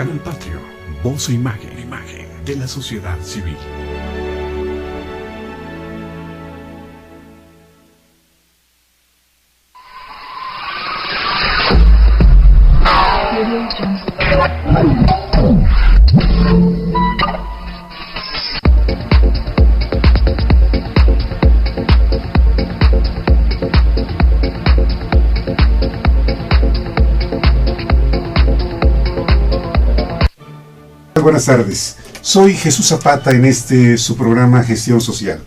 Canal Patrio, voz e imagen de la sociedad civil. Buenas tardes, soy Jesús Zapata en su programa Gestión Social.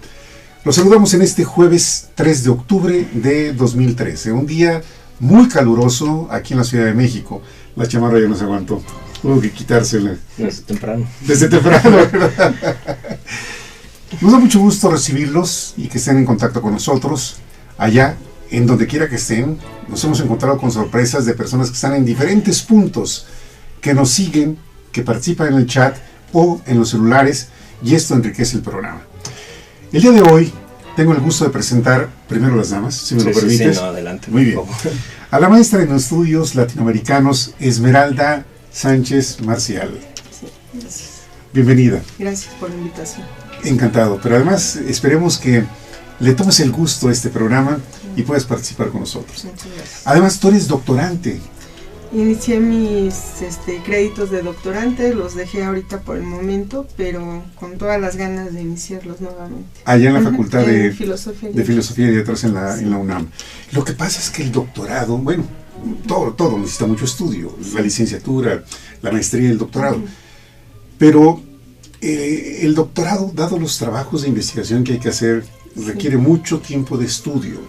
Los saludamos en este jueves 3 de octubre de 2013, un día muy caluroso aquí en la Ciudad de México. La chamarra ya no se aguantó, tuvo que quitársela. Desde temprano. Desde temprano, ¿verdad? Nos da mucho gusto recibirlos y que estén en contacto con nosotros. Allá, en donde quiera que estén, nos hemos encontrado con sorpresas de personas que están en diferentes puntos, que nos siguen, que participan en el chat o en los celulares, y esto enriquece el programa. El día de hoy tengo el gusto de presentar primero las damas, si me lo permites. Sí, no, adelante. Muy bien. A la maestra en estudios latinoamericanos, Esmeralda Sánchez Marcial. Sí, gracias. Bienvenida. Gracias por la invitación. Encantado, pero además esperemos que le tomes el gusto a este programa y puedas participar con nosotros. Muchas gracias. Además, tú eres doctorante. Inicié mis créditos de doctorante, los dejé ahorita por el momento, pero con todas las ganas de iniciarlos nuevamente. Allá en la Facultad de Filosofía y Letras en la UNAM. Lo que pasa es que el doctorado, bueno, todo necesita mucho estudio, la licenciatura, la maestría y el doctorado. Pero el doctorado, dado los trabajos de investigación que hay que hacer, requiere mucho tiempo de estudio.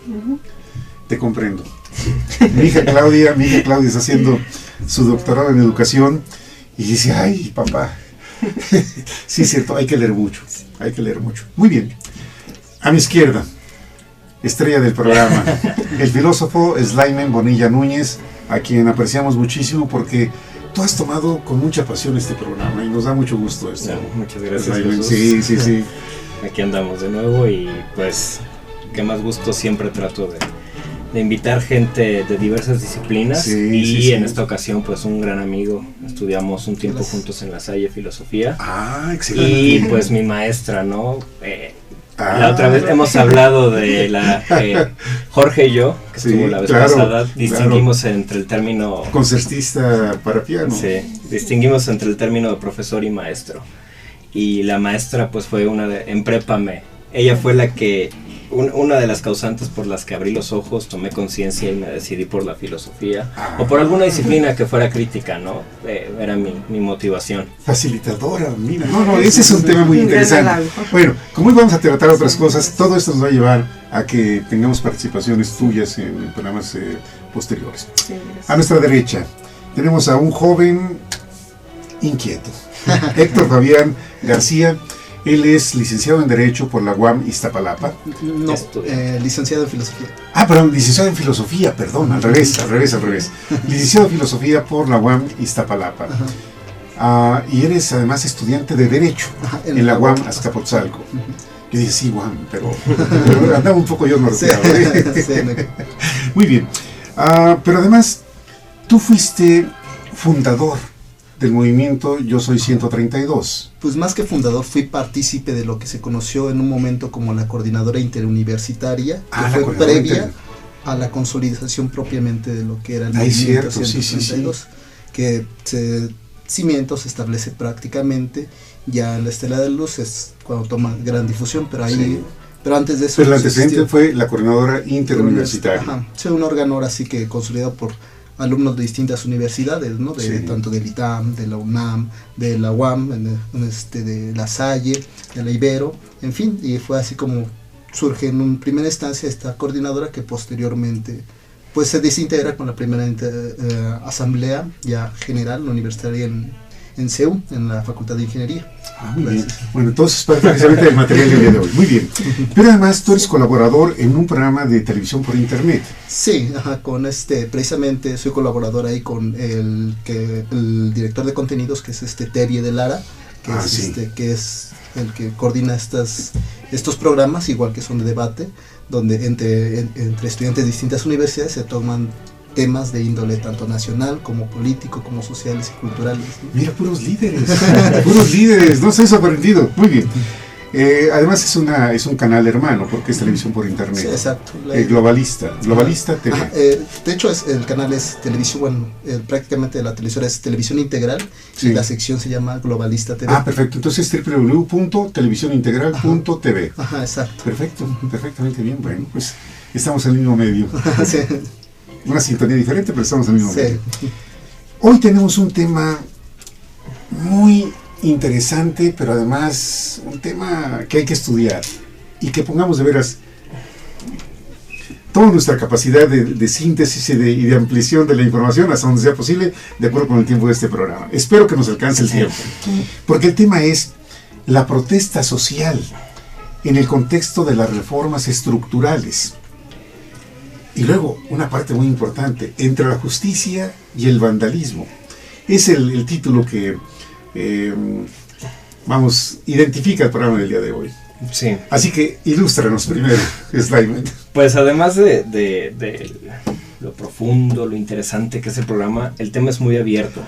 Te comprendo. Mi hija Claudia está haciendo su doctorado en educación y dice, ay, papá. Sí, es cierto, hay que leer mucho. Muy bien. A mi izquierda, estrella del programa, el filósofo Slaimen Bonilla Núñez, a quien apreciamos muchísimo porque tú has tomado con mucha pasión este programa y nos da mucho gusto esto. No, muchas gracias, Slaimen. Jesús. Sí. Aquí andamos de nuevo y pues qué más gusto, siempre trato de invitar gente de diversas disciplinas y en esta ocasión pues un gran amigo, estudiamos un tiempo juntos en La Salle Filosofía. Excelente. Y pues mi maestra, ¿no? La otra vez hemos hablado de Jorge y yo, que estuvo la vez pasada, distinguimos entre el término... Concertista para piano. Sí, distinguimos entre el término de profesor y maestro. Y la maestra pues fue en prepa ella fue la que... Una de las causantes por las que abrí los ojos, tomé conciencia y me decidí por la filosofía o por alguna disciplina que fuera crítica, ¿no? Era mi motivación. Facilitadora, mira. No, ese es un tema muy interesante. Bueno, como hoy vamos a tratar otras cosas, todo esto nos va a llevar a que tengamos participaciones tuyas en programas posteriores. Sí, a nuestra derecha tenemos a un joven inquieto, Héctor Fabián García. Él es licenciado en Derecho por la UAM Iztapalapa. No, licenciado en Filosofía. Perdón, licenciado en Filosofía, perdón, al revés. Licenciado en Filosofía por la UAM Iztapalapa. Y eres además estudiante de Derecho en la UAM Azcapotzalco. Yo dije, sí, UAM, pero andaba un poco yo norteado. Muy bien. Pero además, tú fuiste fundador del movimiento Yo Soy 132. Pues más que fundador, fui partícipe de lo que se conoció en un momento como la Coordinadora Interuniversitaria, que fue previa a la consolidación propiamente de lo que era el movimiento 132, que cimientos se establece prácticamente ya en la Estela de Luz, es cuando toma gran difusión, pero ahí... Pero antes de eso... Pero el antecedente fue la Coordinadora Interuniversitaria. Sí, un órgano así que consolidado por alumnos de distintas universidades, ¿no? Tanto del ITAM, de la UNAM, de la UAM, de la Salle, de la Ibero, en fin, y fue así como surge en primera instancia esta coordinadora que posteriormente pues se desintegra con la primera asamblea ya general universitaria en CEU, en la Facultad de Ingeniería. Muy bien. Bueno, entonces precisamente del material del día de hoy. Muy bien. Pero además tú eres colaborador en un programa de televisión por internet. Sí, con precisamente soy colaborador ahí con el director de contenidos, que es Terry de Lara, que es el que coordina estos programas, igual que son de debate, donde entre estudiantes de distintas universidades se toman temas de índole tanto nacional como político, como sociales y culturales, ¿no? Mira, puros líderes, no sé, sorprendido, muy bien. Además es un canal hermano, porque es televisión por internet. Sí, exacto. Globalista TV. Ajá, de hecho el canal es televisión, bueno, prácticamente la televisora es televisión integral, sí. Y la sección se llama Globalista TV. Ah, perfecto, entonces www.televisionintegral.tv. Ajá, exacto. Perfecto, perfectamente bien, bueno, pues estamos en el mismo medio. Sí. Una sintonía diferente, pero estamos en el mismo Sí. medio. Hoy tenemos un tema muy interesante, pero además un tema que hay que estudiar y que pongamos de veras toda nuestra capacidad de síntesis y de ampliación de la información hasta donde sea posible, de acuerdo con el tiempo de este programa. Espero que nos alcance el tiempo, porque el tema es la protesta social en el contexto de las reformas estructurales. Y luego, una parte muy importante, entre la justicia y el vandalismo. Es el título que identifica el programa del día de hoy. Sí. Así que ilústranos primero, Slyman. Pues además de lo profundo, lo interesante que es el programa, el tema es muy abierto.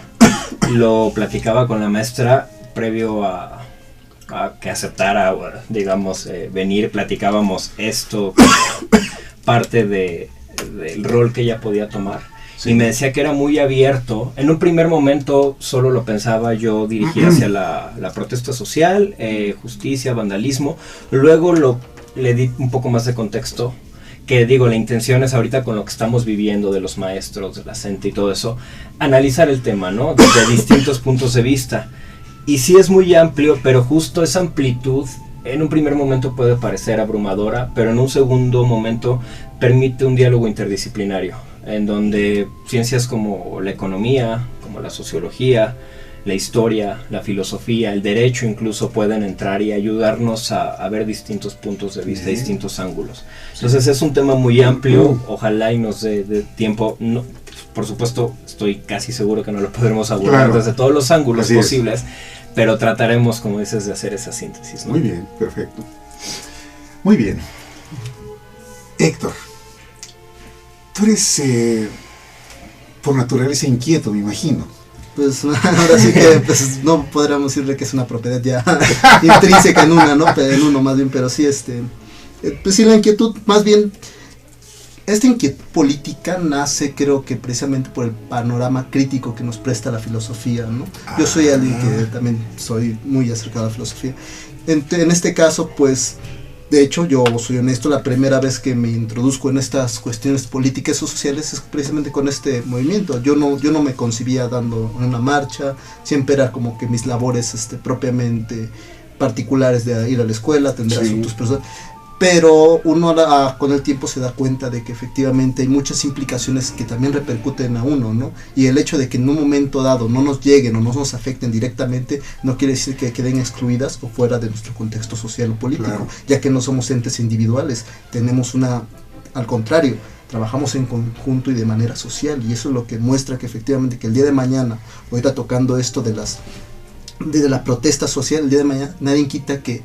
Lo platicaba con la maestra previo a que aceptara, digamos, venir, platicábamos esto, parte del rol que ella podía tomar. Sí. Y me decía que era muy abierto. En un primer momento solo lo pensaba yo dirigir hacia la protesta social, justicia, vandalismo. Luego le di un poco más de contexto, que digo, la intención es ahorita con lo que estamos viviendo de los maestros, de la gente y todo eso, analizar el tema, ¿no? Desde distintos puntos de vista. Y sí es muy amplio, pero justo esa amplitud en un primer momento puede parecer abrumadora, pero en un segundo momento permite un diálogo interdisciplinario, en donde ciencias como la economía, como la sociología, la historia, la filosofía, el derecho incluso pueden entrar y ayudarnos a ver distintos puntos de vista, distintos ángulos. Entonces es un tema muy amplio, ojalá y nos dé tiempo. No, por supuesto, estoy casi seguro que no lo podremos abordar desde todos los ángulos posibles, pero trataremos, como dices, de hacer esa síntesis, ¿no? Muy bien, perfecto. Muy bien. Héctor, tú eres por naturaleza inquieto, me imagino. Pues ahora sí que pues, no podríamos decirle que es una propiedad ya intrínseca en una, ¿no? En uno más bien, pero sí, pues sí, la inquietud, más bien, esta inquietud política nace, creo que precisamente por el panorama crítico que nos presta la filosofía, ¿no? Yo soy alguien que también soy muy acercado a la filosofía. En este caso, pues, de hecho, yo soy honesto, la primera vez que me introduzco en estas cuestiones políticas o sociales es precisamente con este movimiento. Yo no me concibía dando una marcha, siempre era como que mis labores propiamente particulares de ir a la escuela, atender asuntos personales. Pero uno con el tiempo se da cuenta de que efectivamente hay muchas implicaciones que también repercuten a uno, ¿no? Y el hecho de que en un momento dado no nos lleguen o no nos afecten directamente no quiere decir que queden excluidas o fuera de nuestro contexto social o político, ya que no somos entes individuales, tenemos al contrario, trabajamos en conjunto y de manera social, y eso es lo que muestra que efectivamente que el día de mañana, ahorita tocando esto de la protesta social, el día de mañana nadie quita que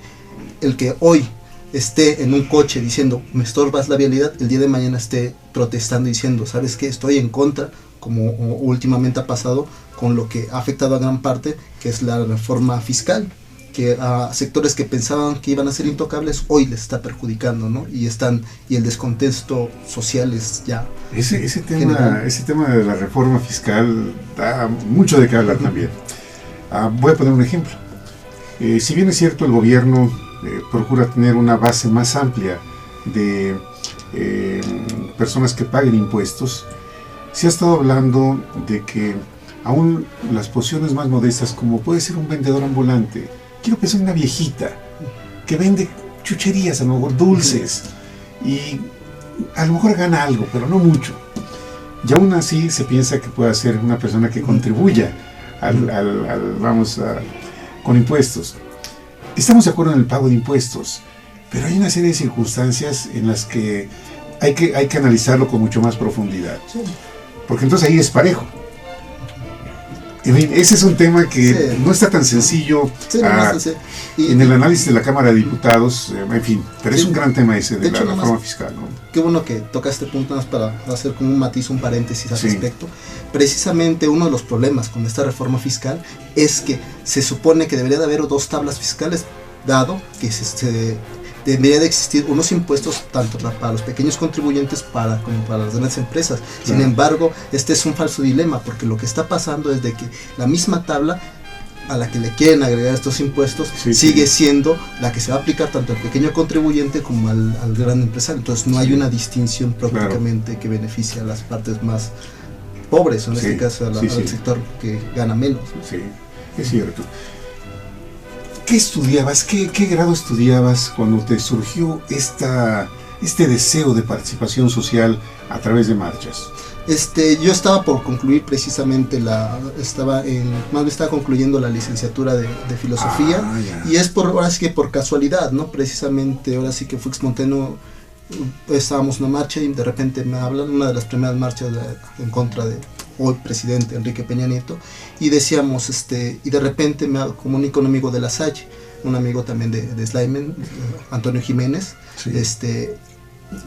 el que hoy esté en un coche diciendo me estorbas la vialidad, el día de mañana esté protestando diciendo, ¿sabes qué? Estoy en contra, como últimamente ha pasado con lo que ha afectado a gran parte, que es la reforma fiscal, que a sectores que pensaban que iban a ser intocables, hoy les está perjudicando, ¿no? Y el descontexto social es ya... Ese tema de la reforma fiscal da mucho de qué hablar también. Voy a poner un ejemplo. Si bien es cierto, el gobierno procura tener una base más amplia de personas que paguen impuestos, se ha estado hablando de que aún las posiciones más modestas, como puede ser un vendedor ambulante, quiero pensar en una viejita que vende chucherías, a lo mejor dulces, y a lo mejor gana algo, pero no mucho, y aún así se piensa que puede ser una persona que contribuya con impuestos. Estamos de acuerdo en el pago de impuestos, pero hay una serie de circunstancias en las que hay que analizarlo con mucho más profundidad. Porque entonces ahí es parejo. En fin, ese es un tema que Sí. no está tan sencillo Sí, nomás, sí. en el análisis de la Cámara de Diputados, en fin, pero es Sí. un gran tema ese de De la hecho, nomás- reforma fiscal, ¿no? Qué bueno que toca este punto, más para hacer como un matiz, un paréntesis al Sí. respecto. Precisamente uno de los problemas con esta reforma fiscal es que se supone que debería de haber 2 tablas fiscales, dado que debería de existir unos impuestos tanto para los pequeños contribuyentes como para las grandes empresas. Sin Claro. embargo, este es un falso dilema, porque lo que está pasando es de que la misma tabla a la que le quieren agregar estos impuestos Sí, sigue sí. siendo la que se va a aplicar tanto al pequeño contribuyente como al gran empresario. Entonces no hay Sí. una distinción prácticamente que beneficie a las partes más pobres, o en Sí, este caso sí, al sí. sector que gana menos, ¿no? Sí, es cierto. ¿Qué estudiabas? ¿Qué grado estudiabas cuando te surgió este deseo de participación social a través de marchas? Yo estaba por concluir precisamente estaba concluyendo la licenciatura de filosofía, Ah, ya. y es ahora sí que por casualidad, ¿no? Precisamente ahora sí que fue Monteno, estábamos en una marcha y de repente me hablan, una de las primeras marchas en contra de hoy presidente Enrique Peña Nieto, y decíamos, y de repente me comunica un amigo de La Salle, un amigo también de Slimen, Antonio Jiménez, Sí.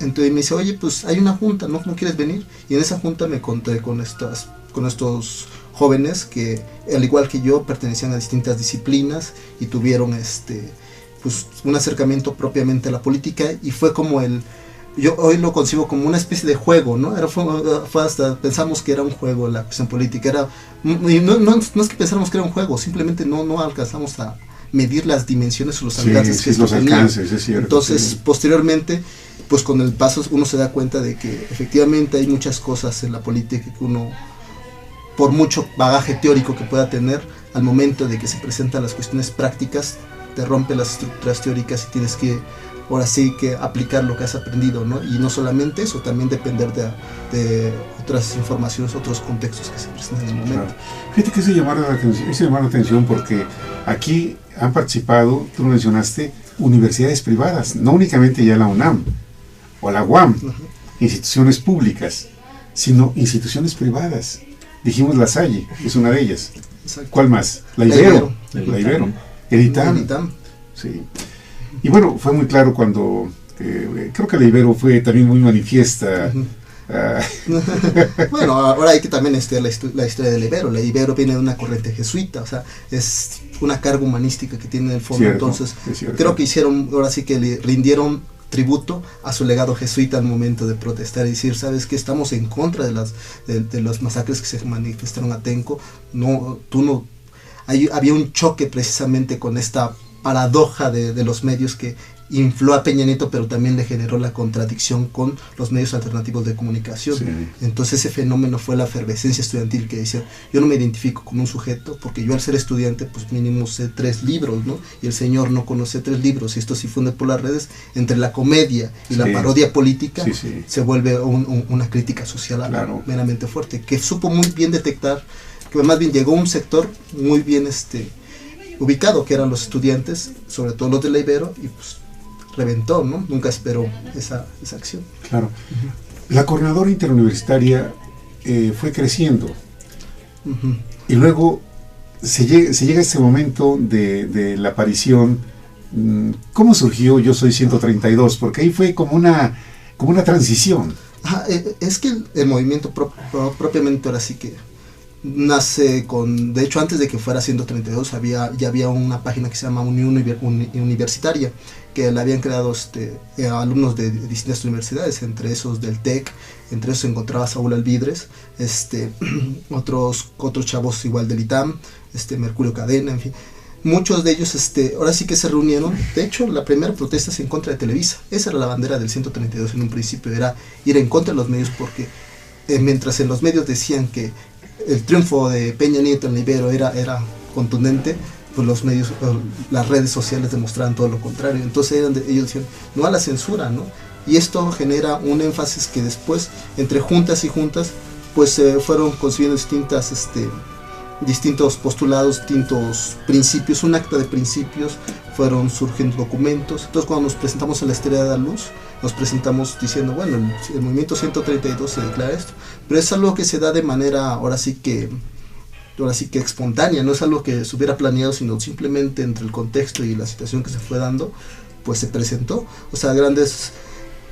entonces me dice, oye, pues hay una junta, ¿no quieres venir? Y en esa junta me encontré con estos jóvenes que, al igual que yo, pertenecían a distintas disciplinas y tuvieron pues un acercamiento propiamente a la política, y fue como yo hoy lo concibo como una especie de juego, ¿no? Fue hasta pensamos que era un juego la cuestión política, y no es que pensáramos que era un juego, simplemente no alcanzamos a medir las dimensiones o los alcances que esto los tenía. alcances, es cierto. Entonces, sí. posteriormente, pues con el paso uno se da cuenta de que efectivamente hay muchas cosas en la política que uno, por mucho bagaje teórico que pueda tener, al momento de que se presentan las cuestiones prácticas, te rompe las estructuras teóricas y tienes que, ahora sí, que aplicar lo que has aprendido, ¿no? Y no solamente eso, también depender de otras informaciones, otros contextos que se presentan en el momento. Claro. Fíjate que se llamaron la atención porque aquí han participado, tú lo mencionaste, universidades privadas, no únicamente ya la UNAM o la UAM, instituciones públicas, sino instituciones privadas. Dijimos La Salle, es una de ellas. Exacto. ¿Cuál más? La La Ibero. Ibero. La Ibero. El ITAM. El ITAM. Sí. Y bueno, fue muy claro cuando, creo que la Ibero fue también muy manifiesta. Ujú. ah, Bueno, ahora hay que también estudiar la historia del Ibero. La Ibero viene de una corriente jesuita, o sea, es una carga humanística que tiene en el fondo. Cierto, Entonces, es cierto. creo que ahora sí que le rindieron tributo a su legado jesuita al momento de protestar y decir, sabes que estamos en contra de los masacres que se manifestaron a Tenco. Había un choque precisamente con esta paradoja de los medios que infló a Peña Nieto, pero también le generó la contradicción con los medios alternativos de comunicación. Sí. Entonces ese fenómeno fue la efervescencia estudiantil, que decía, yo no me identifico como un sujeto, porque yo al ser estudiante, pues mínimo sé 3 libros, ¿no? Y el señor no conoce 3 libros, y esto se difunde por las redes, entre la comedia y la Sí. parodia política, Sí, sí. se vuelve una crítica social Claro. meramente fuerte, que supo muy bien detectar, que más bien llegó a un sector muy bien ubicado, que eran los estudiantes, sobre todo los de la Ibero, y pues reventó, ¿no? Nunca esperó esa acción. Claro. La coordinadora interuniversitaria fue creciendo Ujú. y luego se llega a este momento de la aparición. ¿Cómo surgió Yo Soy 132? Porque ahí fue como una transición. Es que el movimiento propiamente ahora sí que nace de hecho antes de que fuera 132 ya había una página que se llama Unión Universitaria, que la habían creado alumnos de distintas universidades, entre esos del TEC, entre esos se encontraba Saúl Alvidres, otros chavos igual del ITAM, Mercurio Cadena, en fin. Muchos de ellos ahora sí que se reunieron. De hecho, la primera protesta es en contra de Televisa. Esa era la bandera del 132 en un principio, era ir en contra de los medios, porque mientras en los medios decían que el triunfo de Peña Nieto en la Ibero era contundente, pues los medios, las redes sociales demostraban todo lo contrario. Entonces ellos decían, no a la censura, ¿no? Y esto genera un énfasis que después, entre juntas y juntas, pues fueron consiguiendo distintos postulados, distintos principios, un acta de principios, fueron surgiendo documentos. Entonces cuando nos presentamos a la Estrella de la Luz, nos presentamos diciendo, bueno, el movimiento 132 se declara esto, pero es algo que se da de manera, ahora sí que ahora sí que espontánea, no es algo que se hubiera planeado, sino simplemente entre el contexto y la situación que se fue dando, pues se presentó. O sea, grandes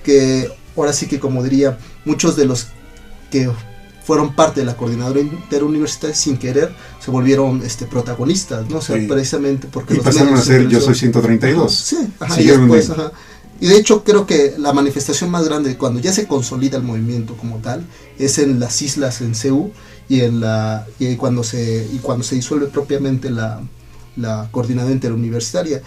que, ahora sí que como diría, muchos de los que fueron parte de la coordinadora interuniversitaria sin querer se volvieron protagonistas, ¿no? O sea, precisamente porque y pasaron a ser Yo Soy 132. Sí, ajá, y después, ajá. Y de hecho creo que la manifestación más grande cuando ya se consolida el movimiento como tal es en las islas en CEU y cuando se disuelve propiamente la coordinadora interuniversitaria.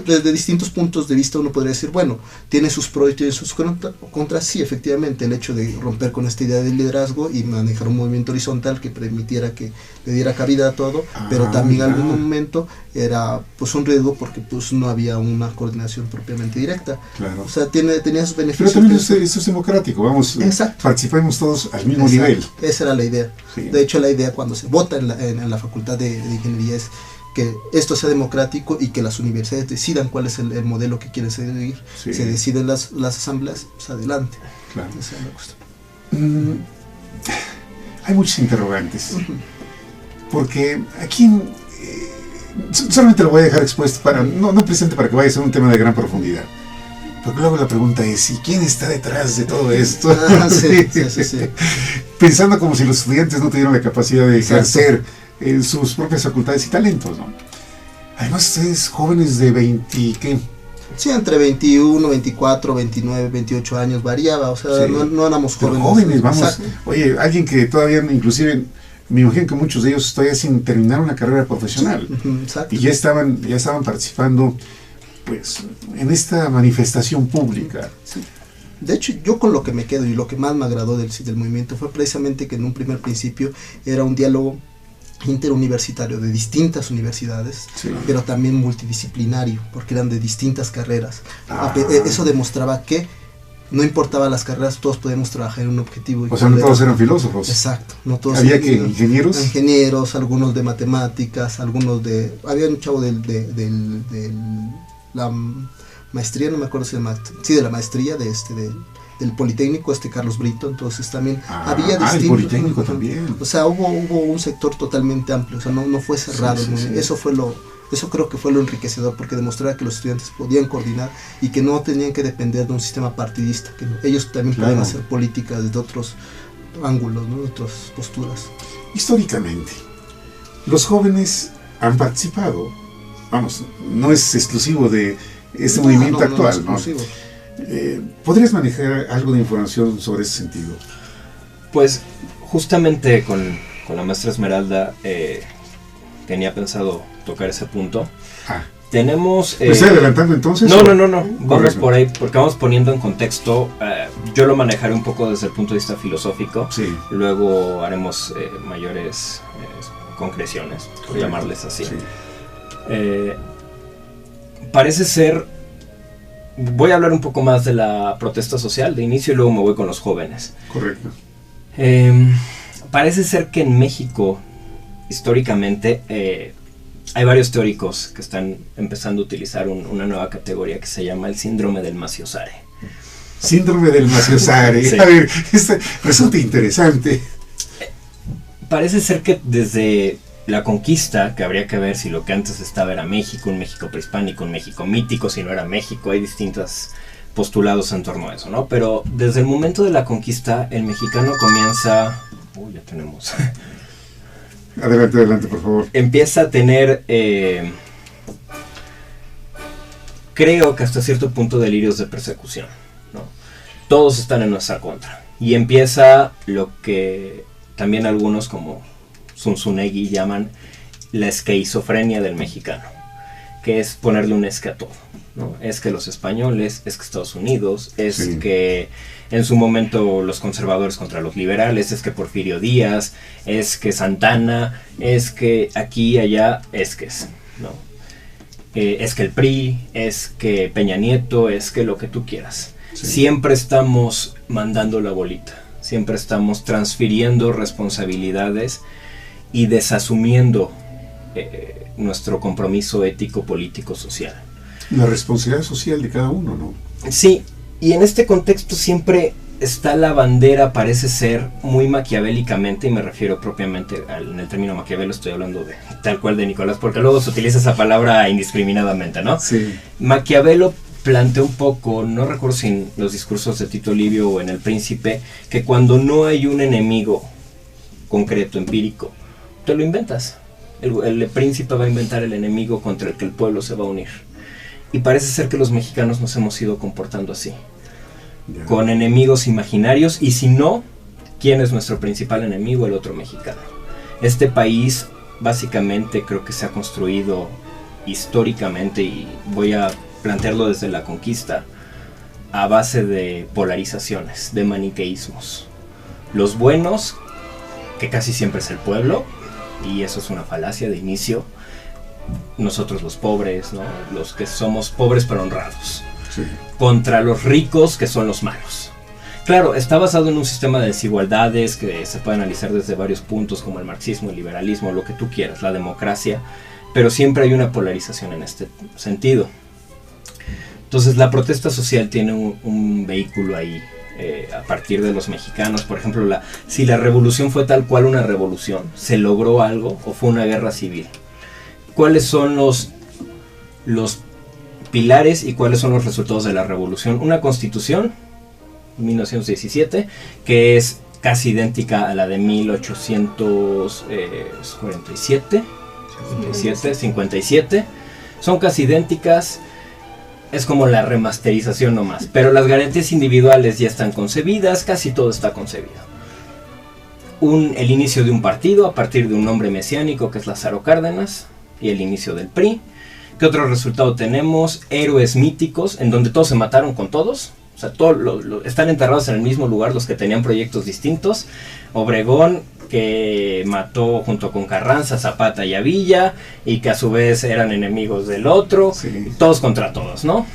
Desde distintos puntos de vista uno podría decir, bueno, tiene sus pros y tiene sus contras. Sí, efectivamente, el hecho de romper con esta idea de liderazgo y manejar un movimiento horizontal que permitiera que le diera cabida a todo, pero también en algún momento era pues un riesgo porque pues no había una coordinación propiamente directa. Claro. O sea, tenía sus beneficios. Pero también eso es democrático, vamos, participamos todos al mismo nivel. Esa era la idea. Sí. De hecho, la idea cuando se vota en la Facultad de Ingeniería es que esto sea democrático y que las universidades decidan cuál es el modelo que quieren seguir. Sí. Se deciden las asambleas, pues adelante. Claro. Hay muchos interrogantes. Porque aquí solamente lo voy a dejar expuesto para no presente para que vaya a ser un tema de gran profundidad. Porque luego la pregunta es, ¿y quién está detrás de todo esto? Sí. Pensando como si los estudiantes no tuvieran la capacidad de ejercer sus propias facultades y talentos, ¿no? Además, ustedes jóvenes de 20, ¿qué? Sí, entre 21, 24, 29, 28 años, variaba, o sea, sí. no éramos jóvenes. Pero jóvenes, vamos. Exacto. Oye, alguien que todavía, inclusive, me imagino que muchos de ellos todavía sin terminar una carrera profesional. Sí, y ya estaban participando, pues, en esta manifestación pública. Sí. De hecho, yo con lo que me quedo y lo que más me agradó del movimiento fue precisamente que en un primer principio era un diálogo interuniversitario de distintas universidades, sí. Pero también multidisciplinario, porque eran de distintas carreras. Eso demostraba que no importaba las carreras, todos podíamos trabajar en un objetivo. O sea, no todos eran filósofos. Exacto. No todos ¿Había que ingenieros? Ingenieros, algunos de matemáticas, algunos de... Había un chavo de la maestría, no me acuerdo si de la maestría del Politécnico, Carlos Brito, entonces también había distintos... el Politécnico también. O sea, hubo un sector totalmente amplio, o sea, no fue cerrado. Sí. Eso creo que fue lo enriquecedor, porque demostraba que los estudiantes podían coordinar y que no tenían que depender de un sistema partidista, que ellos también pueden hacer políticas desde otros ángulos, ¿no? De otras posturas. Históricamente, los jóvenes han participado, vamos, no es exclusivo de este movimiento actual, ¿no? ¿Podrías manejar algo de información sobre ese sentido? Pues justamente con la maestra Esmeralda tenía pensado tocar ese punto. Tenemos... ¿Me estoy adelantando entonces? No. Vamos por ahí, porque vamos poniendo en contexto. Yo lo manejaré un poco desde el punto de vista filosófico. Sí. Luego haremos mayores concreciones, por llamarles así. Sí. Parece ser... Voy a hablar un poco más de la protesta social de inicio y luego me voy con los jóvenes. Correcto. Parece ser que en México, históricamente, hay varios teóricos que están empezando a utilizar una nueva categoría que se llama el síndrome del Maciosare. Síndrome del Maciosare. Sí. A ver, resulta interesante. Parece ser que desde la conquista, que habría que ver si lo que antes estaba era México, un México prehispánico, un México mítico, si no era México, hay distintos postulados en torno a eso, ¿no? Pero desde el momento de la conquista, el mexicano comienza... ya tenemos... Adelante, por favor. Empieza a tener, creo que hasta cierto punto, delirios de persecución, ¿no? Todos están en nuestra contra. Y empieza lo que también algunos como Zunzunegui llaman la esquizofrenia del mexicano, que es ponerle un esque a todo, ¿no? Es que los españoles, es que Estados Unidos, es que en su momento los conservadores contra los liberales, es que Porfirio Díaz, es que Santana, es que aquí, allá, es que es, ¿no? Es que el PRI, es que Peña Nieto, es que lo que tú quieras. Sí. Siempre estamos mandando la bolita, siempre estamos transfiriendo responsabilidades y desasumiendo nuestro compromiso ético, político, social. La responsabilidad social de cada uno, ¿no? Sí, y en este contexto siempre está la bandera, parece ser muy maquiavélicamente, y me refiero propiamente en el término Maquiavelo, estoy hablando de tal cual de Nicolás, porque luego se utiliza esa palabra indiscriminadamente, ¿no? Sí. Maquiavelo plantea un poco, no recuerdo si en los discursos de Tito Livio o en El Príncipe, que cuando no hay un enemigo concreto, empírico, te lo inventas. El príncipe va a inventar el enemigo contra el que el pueblo se va a unir. Y parece ser que los mexicanos nos hemos ido comportando así, con enemigos imaginarios, y si no, ¿quién es nuestro principal enemigo? El otro mexicano. Este país básicamente creo que se ha construido históricamente, y voy a plantearlo desde la conquista, a base de polarizaciones, de maniqueísmos. Los buenos, que casi siempre es el pueblo, y eso es una falacia de inicio. Nosotros los pobres, ¿no? Los que somos pobres pero honrados. Sí. Contra los ricos, que son los malos. Claro, está basado en un sistema de desigualdades que se puede analizar desde varios puntos, como el marxismo, el liberalismo, lo que tú quieras, la democracia, pero siempre hay una polarización en este sentido. Entonces la protesta social tiene un vehículo ahí, a partir de los mexicanos. Por ejemplo, si la revolución fue tal cual una revolución, ¿se logró algo o fue una guerra civil? ¿Cuáles son los pilares y cuáles son los resultados de la revolución? Una constitución, 1917, que es casi idéntica a la de 1847, 57, son casi idénticas, es como la remasterización nomás, pero las garantías individuales ya están concebidas, casi todo está concebido. El inicio de un partido a partir de un nombre mesiánico que es Lázaro Cárdenas, y el inicio del PRI. ¿Qué otro resultado tenemos? Héroes míticos, en donde todos se mataron con todos. O sea, están enterrados en el mismo lugar los que tenían proyectos distintos. Obregón, que mató junto con Carranza, Zapata y a Villa, y que a su vez eran enemigos del otro. Sí. Todos contra todos, ¿no?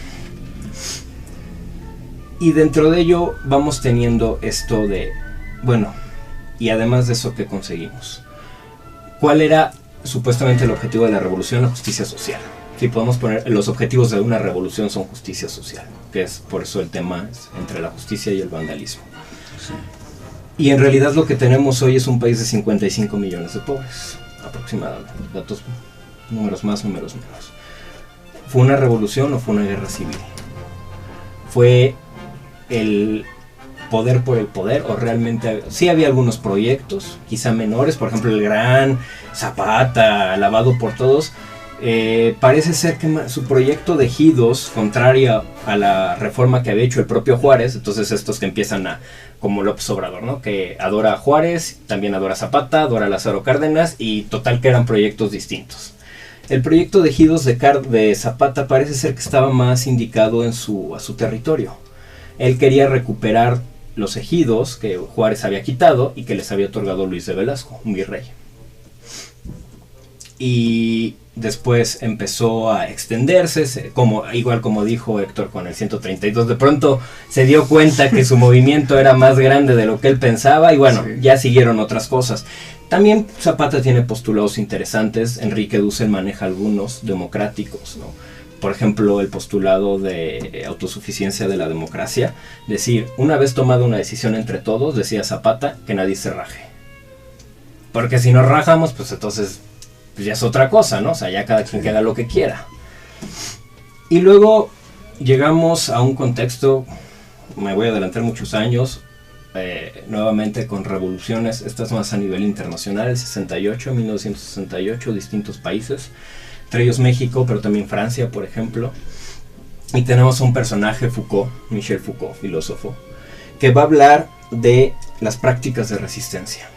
Y dentro de ello vamos teniendo esto de, bueno, y además de eso, ¿qué conseguimos? ¿Cuál era supuestamente el objetivo de la revolución? La justicia social. Si podemos poner, los objetivos de una revolución son justicia social, que es por eso el tema es entre la justicia y el vandalismo. Sí. Y en realidad lo que tenemos hoy es un país de 55 millones de pobres, aproximadamente. Datos, números más, números menos. ¿Fue una revolución o fue una guerra civil? ¿Fue el poder por el poder, o realmente sí había algunos proyectos, quizá menores, por ejemplo el gran Zapata, alabado por todos? Parece ser que su proyecto de ejidos, contrario a la reforma que había hecho el propio Juárez, entonces estos que empiezan como López Obrador, ¿no? Que adora a Juárez, también adora a Zapata, adora a Lázaro Cárdenas, y total que eran proyectos distintos. El proyecto de ejidos de Zapata parece ser que estaba más indicado a su territorio. Él quería recuperar los ejidos que Juárez había quitado y que les había otorgado Luis de Velasco, un virrey. Y después empezó a extenderse, igual como dijo Héctor con el 132, de pronto se dio cuenta que su movimiento era más grande de lo que él pensaba, y bueno, sí, ya siguieron otras cosas. También Zapata tiene postulados interesantes, Enrique Dussel maneja algunos democráticos, ¿no? Por ejemplo, el postulado de autosuficiencia de la democracia, decir, una vez tomada una decisión entre todos, decía Zapata, que nadie se raje. Porque si nos rajamos, pues entonces pues ya es otra cosa, ¿no? O sea, ya cada quien que haga lo que quiera. Y luego llegamos a un contexto, me voy a adelantar muchos años, nuevamente con revoluciones, estas más a nivel internacional, el 68, 1968, distintos países, entre ellos México, pero también Francia, por ejemplo. Y tenemos a un personaje, Foucault, Michel Foucault, filósofo, que va a hablar de las prácticas de resistencia.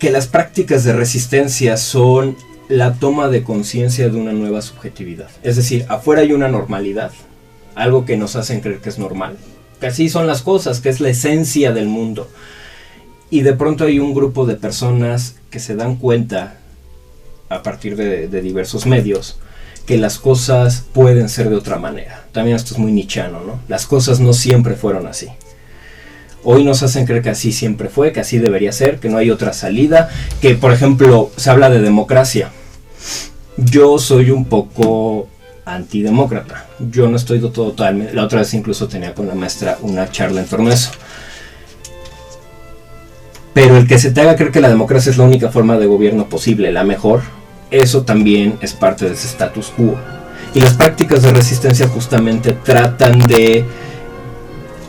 Que las prácticas de resistencia son la toma de conciencia de una nueva subjetividad. Es decir, afuera hay una normalidad, algo que nos hacen creer que es normal, que así son las cosas, que es la esencia del mundo. Y de pronto hay un grupo de personas que se dan cuenta, a partir de diversos medios, que las cosas pueden ser de otra manera. También esto es muy nietzscheano, ¿no? Las cosas no siempre fueron así. Hoy nos hacen creer que así siempre fue, que así debería ser, que no hay otra salida, que por ejemplo se habla de democracia. Yo soy un poco antidemócrata. Yo no estoy totalmente, la otra vez incluso tenía con la maestra una charla en torno a eso. Pero el que se te haga creer que la democracia es la única forma de gobierno posible, la mejor, eso también es parte de ese status quo. Y las prácticas de resistencia justamente tratan de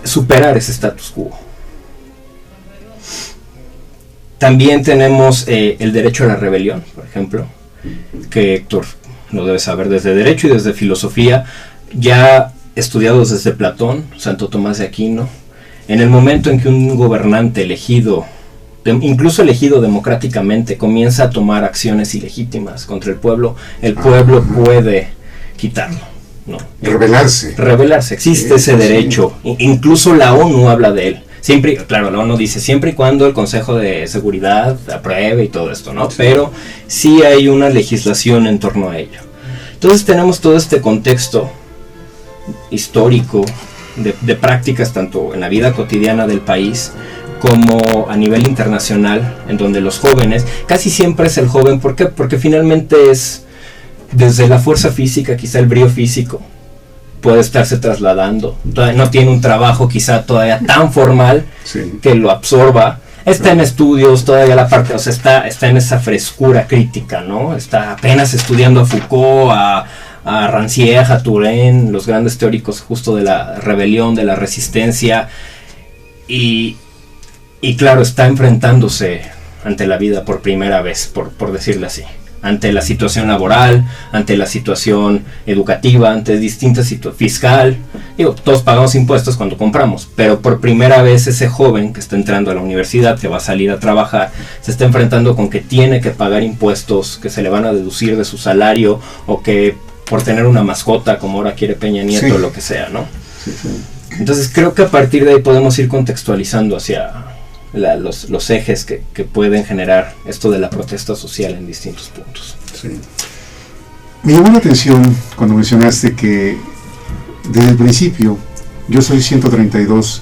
superar ese status quo. También tenemos el derecho a la rebelión, por ejemplo, que Héctor lo debe saber desde Derecho y desde Filosofía, ya estudiados desde Platón, Santo Tomás de Aquino. En el momento en que un gobernante elegido, incluso elegido democráticamente, comienza a tomar acciones ilegítimas contra el pueblo puede quitarlo, ¿no? Rebelarse, existe ese derecho, incluso la ONU habla de él. Siempre, claro, la ONU dice siempre y cuando el Consejo de Seguridad apruebe y todo esto, ¿no? Pero sí hay una legislación en torno a ello. Entonces tenemos todo este contexto histórico de prácticas tanto en la vida cotidiana del país como a nivel internacional, en donde los jóvenes, casi siempre es el joven, ¿por qué? Porque finalmente es desde la fuerza física, quizá el brío físico, puede estarse trasladando, todavía no tiene un trabajo quizá todavía tan formal que lo absorba, está en estudios, todavía la parte, o sea, está en esa frescura crítica, ¿no? Está apenas estudiando a Foucault, a Rancière, a Turenne, los grandes teóricos justo de la rebelión, de la resistencia, y claro, está enfrentándose ante la vida por primera vez, por decirlo así. Ante la situación laboral, ante la situación educativa, ante distintas situaciones fiscal. Digo, todos pagamos impuestos cuando compramos, pero por primera vez ese joven que está entrando a la universidad, que va a salir a trabajar, se está enfrentando con que tiene que pagar impuestos que se le van a deducir de su salario, o que por tener una mascota, como ahora quiere Peña Nieto, lo que sea, ¿no? Entonces creo que a partir de ahí podemos ir contextualizando hacia los ejes que pueden generar esto de la protesta social en distintos puntos. Sí. Me llamó la atención cuando mencionaste que desde el principio Yo Soy 132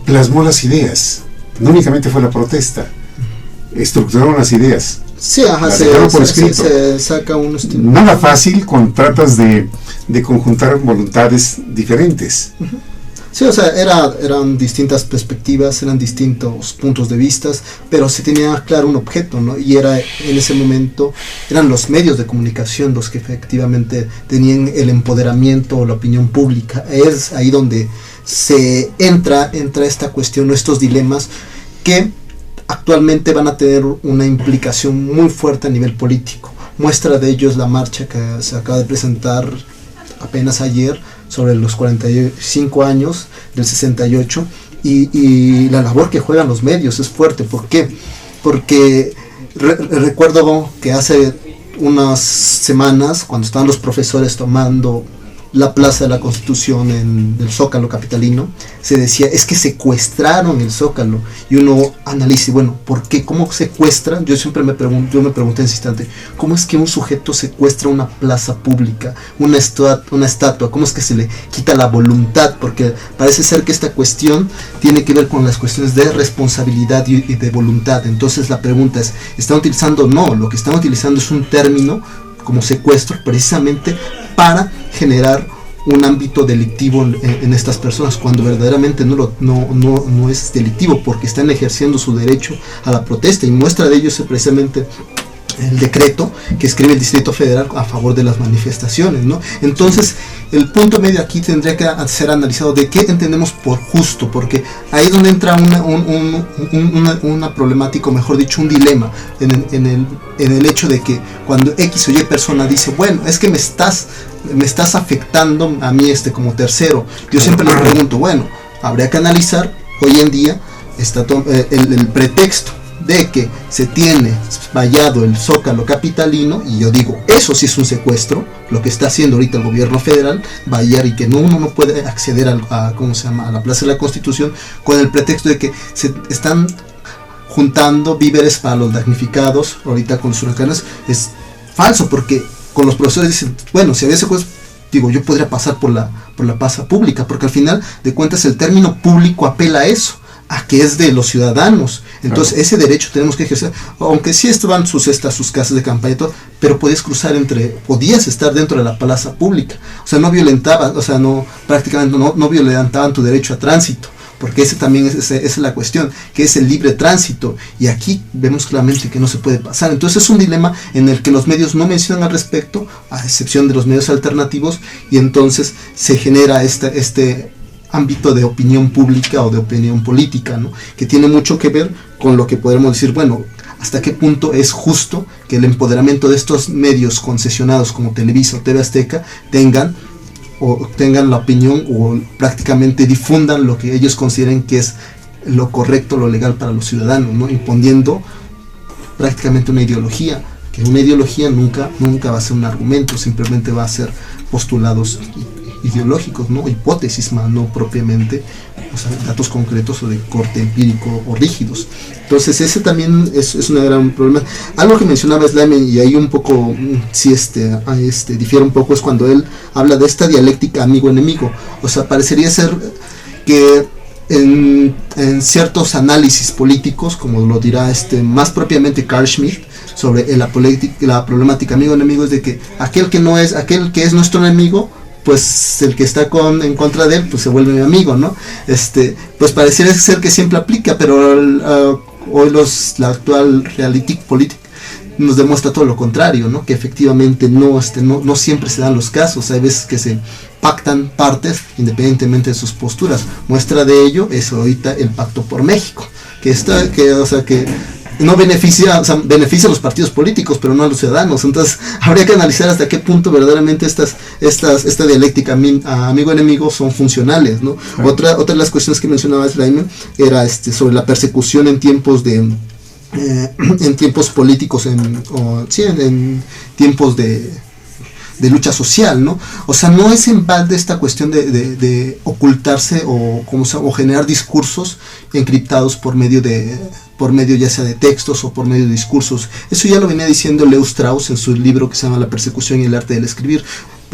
plasmó las ideas, no únicamente fue la protesta, estructuraron las ideas. Sí, ajá, se saca unos... Nada fácil cuando tratas de conjuntar voluntades diferentes. Uh-huh. Sí, o sea, eran distintas perspectivas, eran distintos puntos de vista, pero se tenía claro un objeto, ¿no? Y era en ese momento, eran los medios de comunicación los que efectivamente tenían el empoderamiento o la opinión pública. Es ahí donde se entra esta cuestión, estos dilemas que actualmente van a tener una implicación muy fuerte a nivel político. Muestra de ello es la marcha que se acaba de presentar apenas ayer sobre los 45 años del 68 y la labor que juegan los medios es fuerte. ¿Por qué? Porque recuerdo que hace unas semanas, cuando estaban los profesores tomando la Plaza de la Constitución en el Zócalo capitalino, se decía, es que secuestraron el Zócalo, y uno analiza, bueno, ¿por qué? ¿Cómo secuestran? Yo me pregunté en ese instante, ¿cómo es que un sujeto secuestra una plaza pública, una estatua? ¿Cómo es que se le quita la voluntad? Porque parece ser que esta cuestión tiene que ver con las cuestiones de responsabilidad y de voluntad. Entonces la pregunta es, ¿están utilizando? No, lo que están utilizando es un término como secuestro precisamente para generar un ámbito delictivo en estas personas, cuando verdaderamente no es delictivo, porque están ejerciendo su derecho a la protesta, y muestra de ello es precisamente el decreto que escribe el Distrito Federal a favor de las manifestaciones, ¿no? Entonces, el punto medio aquí tendría que ser analizado de qué entendemos por justo, porque ahí es donde entra una problemática, o mejor dicho, un dilema en el hecho de que cuando X o Y persona dice, bueno, es que me estás afectando a mí como tercero. Yo siempre les pregunto, bueno, habría que analizar hoy en día el pretexto de que se tiene vallado el Zócalo capitalino, y yo digo, eso sí es un secuestro, lo que está haciendo ahorita el gobierno federal, vallar, y que uno no puede acceder a la Plaza de la Constitución, con el pretexto de que se están juntando víveres para los damnificados ahorita con los huracanes. Es falso, porque con los profesores dicen, bueno, si había secuestro, digo, yo podría pasar por la plaza pública, porque al final de cuentas el término público apela a eso, a que es de los ciudadanos. Entonces ese derecho tenemos que ejercer, aunque sí estaban sus casas de campaña y todo, pero podías estar dentro de la plaza pública, o sea, no violentaban, o sea, prácticamente no violentaban tu derecho a tránsito, porque ese también es la cuestión, que es el libre tránsito, y aquí vemos claramente que no se puede pasar. Entonces es un dilema en el que los medios no mencionan al respecto, a excepción de los medios alternativos, y entonces se genera este ámbito de opinión pública o de opinión política, ¿no? Que tiene mucho que ver con lo que podemos decir, bueno, hasta qué punto es justo que el empoderamiento de estos medios concesionados como Televisa o TV Azteca tengan la opinión o prácticamente difundan lo que ellos consideren que es lo correcto, lo legal para los ciudadanos, ¿no? Imponiendo prácticamente una ideología, que una ideología nunca va a ser un argumento, simplemente va a ser postulados ideológicos, ¿no? Hipótesis, más no propiamente, o sea, datos concretos o de corte empírico o rígidos. Entonces ese también es un gran problema. Algo que mencionaba Slime, y ahí un poco sí difiere un poco, es cuando él habla de esta dialéctica amigo-enemigo. O sea, parecería ser que en ciertos análisis políticos, como lo dirá más propiamente Carl Schmitt, sobre la problemática amigo-enemigo, es de que aquel que es nuestro enemigo, pues el que está en contra de él, pues se vuelve mi amigo, ¿no? Pues pareciera ser que siempre aplica, pero hoy la actual reality política nos demuestra todo lo contrario, ¿no? Que efectivamente no siempre se dan los casos. Hay veces que se pactan partes independientemente de sus posturas. Muestra de ello es ahorita el Pacto por México, que no beneficia a los partidos políticos, pero no a los ciudadanos. Entonces habría que analizar hasta qué punto verdaderamente esta dialéctica amigo-enemigo son funcionales, ¿no? Otra de las cuestiones que mencionaba Slime era sobre la persecución en tiempos en tiempos políticos, en tiempos de lucha social, ¿no? O sea, no es en balde esta cuestión de ocultarse o generar discursos encriptados por medio ya sea de textos o por medio de discursos. Eso ya lo venía diciendo Leo Strauss en su libro que se llama La persecución y el arte del escribir.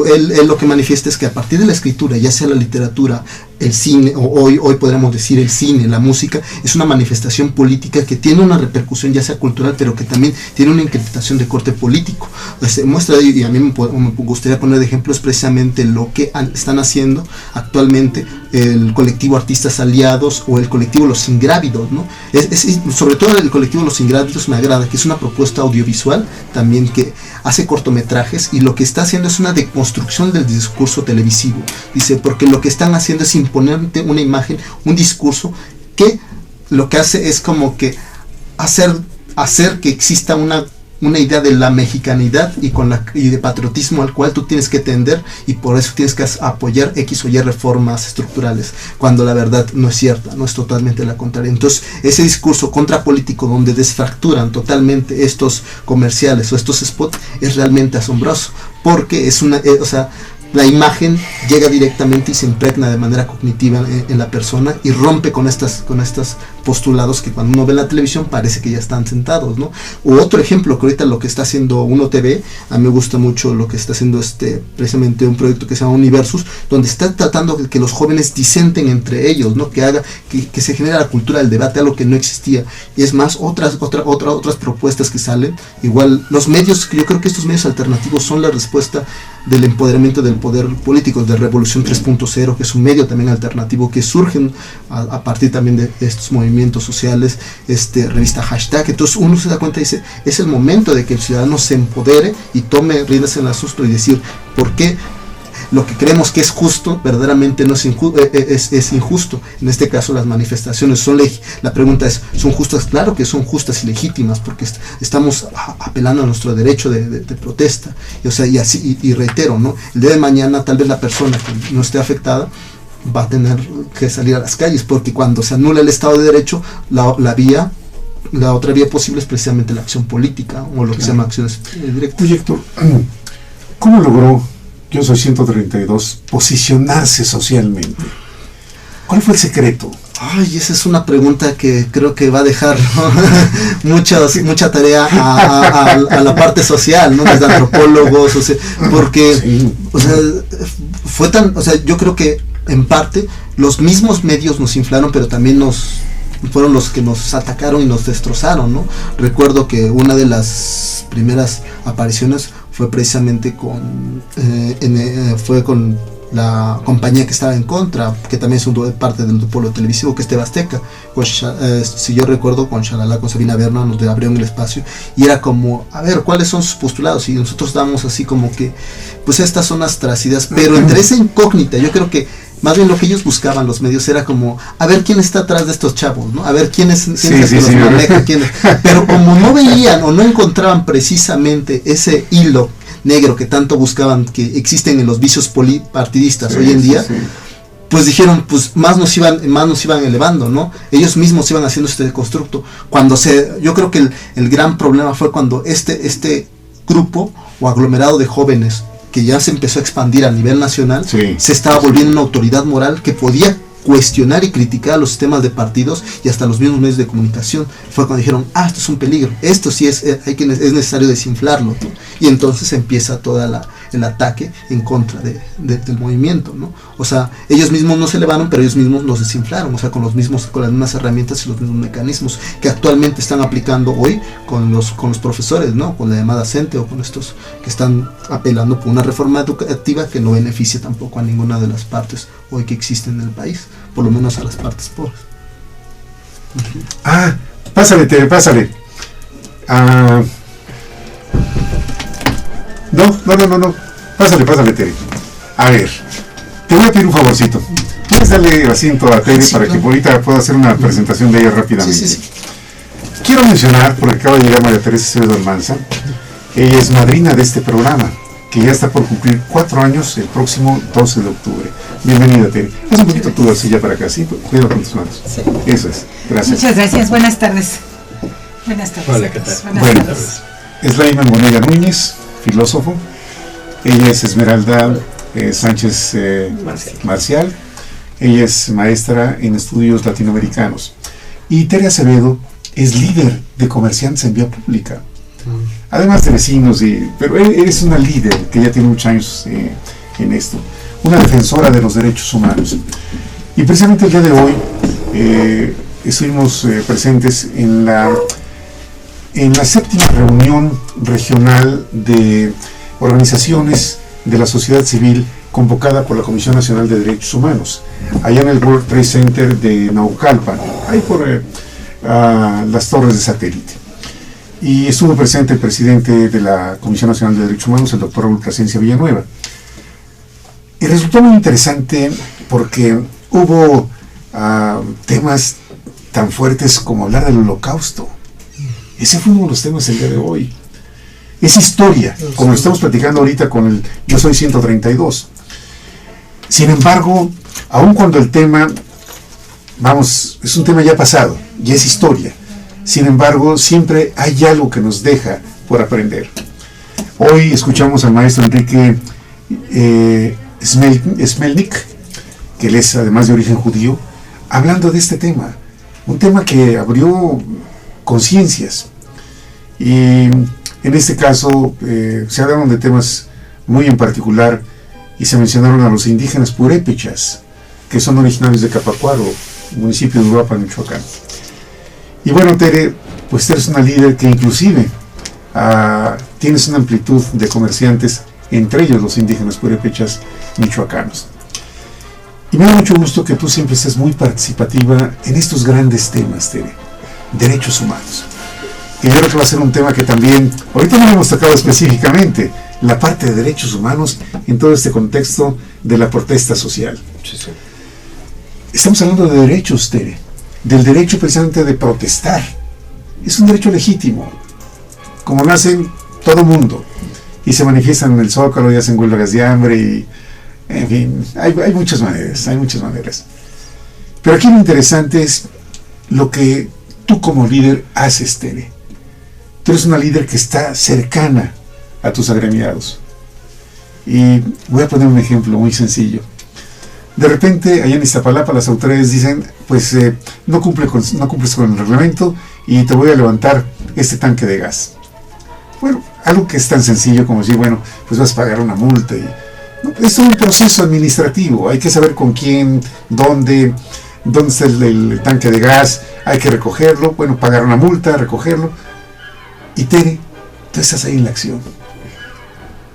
Él lo que manifiesta es que a partir de la escritura, ya sea la literatura, el cine, o hoy podríamos decir el cine, la música, es una manifestación política que tiene una repercusión ya sea cultural, pero que también tiene una interpretación de corte político. Muestra, y a mí me gustaría poner de ejemplo, es precisamente lo que están haciendo actualmente el colectivo Artistas Aliados o el colectivo Los Ingrávidos, ¿no? Sobre todo el colectivo Los Ingrávidos me agrada, que es una propuesta audiovisual también que hace cortometrajes, y lo que está haciendo es una deconstrucción del discurso televisivo. Dice, porque lo que están haciendo es imponerte una imagen, un discurso que lo que hace es como que hacer que exista una idea de la mexicanidad y de patriotismo al cual tú tienes que tender, y por eso tienes que apoyar X o Y reformas estructurales, cuando la verdad no es cierta, no es totalmente la contraria. Entonces ese discurso contrapolítico donde desfracturan totalmente estos comerciales o estos spots es realmente asombroso, porque la imagen llega directamente y se impregna de manera cognitiva en la persona y rompe con estos postulados que cuando uno ve la televisión parece que ya están sentados, ¿no? O otro ejemplo, que ahorita lo que está haciendo Uno TV, a mí me gusta mucho lo que está haciendo precisamente un proyecto que se llama Universus, donde está tratando de que los jóvenes disenten entre ellos, ¿no? Que se genere la cultura del debate, algo que no existía. Y es más, otras propuestas que salen. Igual los medios, yo creo que estos medios alternativos son la respuesta del empoderamiento del poder político, de Revolución 3.0, que es un medio también alternativo que surgen a partir también de estos movimientos sociales, revista Hashtag. Entonces uno se da cuenta y dice, es el momento de que el ciudadano se empodere y tome riendas en el asunto y decir, ¿por qué lo que creemos que es justo verdaderamente no es injusto? En este caso las manifestaciones son la pregunta es, ¿son justas? Claro que son justas y legítimas, porque estamos apelando a nuestro derecho de protesta, y reitero, ¿no, el día de mañana tal vez la persona que no esté afectada va a tener que salir a las calles, porque cuando se anula el Estado de Derecho, la otra vía posible es precisamente la acción política, o lo que se llama acciones directas. Oye, Héctor, ¿cómo logró Yo Soy 132 posicionarse socialmente? ¿Cuál fue el secreto? Ay, esa es una pregunta que creo que va a dejar, ¿no? mucha tarea a la parte social, ¿no? Desde antropólogos, porque, sí. Yo creo que en parte los mismos medios nos inflaron, pero también nos fueron los que nos atacaron y nos destrozaron, ¿no? Recuerdo que una de las primeras apariciones fue precisamente fue con la compañía que estaba en contra, que también es parte del pueblo televisivo, que es TV Azteca, si yo recuerdo, con Shalala, con Sabina Berna, nos abrieron el espacio, y era como, a ver, ¿cuáles son sus postulados? Y nosotros damos así como que, pues estas son las tracidas, pero entre esa incógnita, yo creo que más bien lo que ellos buscaban, los medios, era como, a ver quién está atrás de estos chavos, ¿no? A ver quién es el que los maneja, pero como no veían o no encontraban precisamente ese hilo negro que tanto buscaban, que existen en los vicios partidistas hoy en día, pues dijeron, pues más nos iban elevando, ¿no? Ellos mismos iban haciendo este constructo. Yo creo que el gran problema fue cuando este grupo o aglomerado de jóvenes que ya se empezó a expandir a nivel nacional, se estaba volviendo una autoridad moral que podía cuestionar y criticar los sistemas de partidos y hasta los mismos medios de comunicación. Fue cuando dijeron, esto es un peligro, esto sí es necesario desinflarlo, ¿no? Y entonces empieza todo el ataque en contra del movimiento, ¿no? O sea, ellos mismos no se elevaron, pero ellos mismos los desinflaron, o sea, con las mismas herramientas y los mismos mecanismos que actualmente están aplicando hoy con los profesores, ¿no? Con la llamada CENTE o con estos que están apelando por una reforma educativa que no beneficia tampoco a ninguna de las partes hoy que existen en el país, por lo menos a las partes pobres. Pásale, Tere, pásale. No. Pásale, Tere. A ver, te voy a pedir un favorcito. ¿Puedes darle asiento a Tere para que ahorita pueda hacer una presentación de ella rápidamente? Sí. Quiero mencionar, porque acaba de llegar María Teresa Acevedo Almanza, ella es madrina de este programa, que ya está por cumplir 4 años el próximo 12 de octubre. Bienvenida, Tere. Haz un poquito tu silla para acá, ¿sí? Cuidado con tus manos. Sí. Eso es. Gracias. Muchas gracias. Buenas tardes. Hola, ¿qué tal? Buenas tardes. Es Laima Bonilla Núñez, filósofo. Ella es Esmeralda Sánchez Marcial. Ella es maestra en estudios latinoamericanos. Y Tere Acevedo es líder de comerciantes en vía pública. Además de vecinos, pero es una líder que ya tiene muchos años en esto. Una defensora de los derechos humanos. Y precisamente el día de hoy estuvimos presentes en la 7ª reunión regional de organizaciones de la sociedad civil convocada por la Comisión Nacional de Derechos Humanos, allá en el World Trade Center de Naucalpan, ahí por las torres de satélite. Y estuvo presente el presidente de la Comisión Nacional de Derechos Humanos, el doctor Raúl Plasencia Villanueva. Y resultó muy interesante porque hubo temas tan fuertes como hablar del Holocausto. Ese fue uno de los temas del día de hoy. Es historia, como lo estamos platicando ahorita con el Yo Soy 132. Sin embargo, aun cuando el tema, es un tema ya pasado, ya es historia. Sin embargo, siempre hay algo que nos deja por aprender. Hoy escuchamos al maestro Enrique Smelnik, que él es además de origen judío, hablando de este tema. Un tema que abrió conciencias. Y en este caso se hablaron de temas muy en particular y se mencionaron a los indígenas purépechas, que son originarios de Capacuaro, municipio de Uruapan, Michoacán. Y bueno, Tere, pues eres una líder que inclusive tienes una amplitud de comerciantes, entre ellos los indígenas purépechas michoacanos. Y me da mucho gusto que tú siempre estés muy participativa en estos grandes temas, Tere, derechos humanos. Y yo creo que va a ser un tema que también, ahorita no lo hemos tocado específicamente, la parte de derechos humanos en todo este contexto de la protesta social. Sí. Estamos hablando de derechos, Tere, del derecho precisamente de protestar. Es un derecho legítimo, como nacen todo mundo, y se manifiestan en el Zócalo y hacen huelgas de hambre, y en fin, hay muchas maneras. Pero aquí lo interesante es lo que tú como líder haces, Tere. Tú eres una líder que está cercana a tus agremiados. Y voy a poner un ejemplo muy sencillo. De repente, allá en Iztapalapa, las autoridades dicen, pues no cumples con el reglamento y te voy a levantar este tanque de gas. Bueno, algo que es tan sencillo como decir, bueno, pues vas a pagar una multa. Es todo un proceso administrativo, hay que saber con quién, dónde, ¿Dónde está el tanque de gas? Hay que recogerlo, bueno, pagar una multa, recogerlo. Y Tere, tú estás ahí en la acción.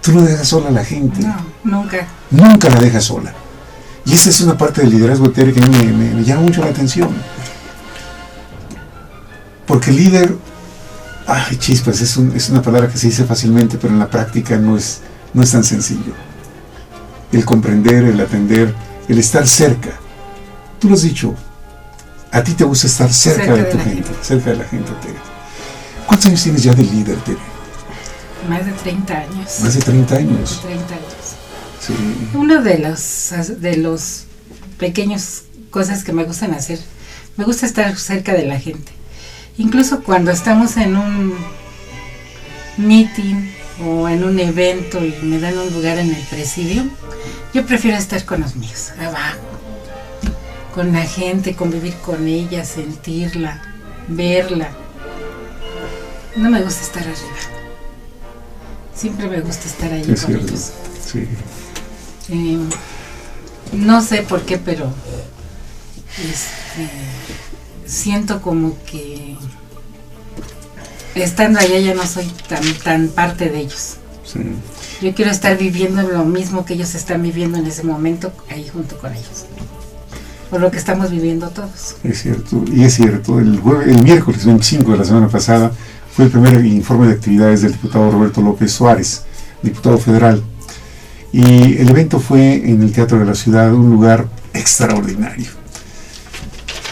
Tú no dejas sola a la gente. No, nunca. Nunca la dejas sola. Y esa es una parte del liderazgo de Tere que a mí me llama mucho la atención. Porque el líder, ay, chispas, es una palabra que se dice fácilmente, pero en la práctica no es tan sencillo. El comprender, el atender, el estar cerca. Tú lo has dicho, a ti te gusta estar cerca de tu gente, cerca de la gente, Tere. ¿Cuántos años tienes ya de líder, Tere? Más de 30 años. Más de 30 años. 30 años. Sí. Uno de los pequeños cosas que me gustan hacer, me gusta estar cerca de la gente. Incluso cuando estamos en un meeting o en un evento y me dan un lugar en el presidio, yo prefiero estar con los míos, abajo, con la gente, convivir con ella, sentirla, verla. No me gusta estar arriba. Siempre me gusta estar ahí Es con cierto. ellos. Sí. No sé por qué, pero siento como que estando allá ya no soy tan parte de ellos. Sí. Yo quiero estar viviendo lo mismo que ellos están viviendo en ese momento, ahí junto con ellos. Por lo que estamos viviendo todos. Es cierto, y es cierto. El miércoles 25 de la semana pasada fue el primer informe de actividades del diputado Roberto López Suárez, diputado federal. Y el evento fue en el Teatro de la Ciudad, un lugar extraordinario.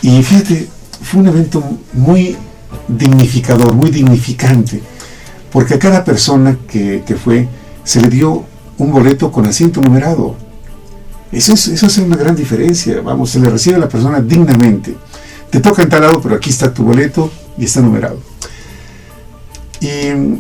Y fíjate, fue un evento muy dignificador, muy dignificante, porque a cada persona que fue se le dio un boleto con asiento numerado. Eso es una gran diferencia. Vamos, se le recibe a la persona dignamente. Te toca en tal lado, pero aquí está tu boleto y está numerado. Y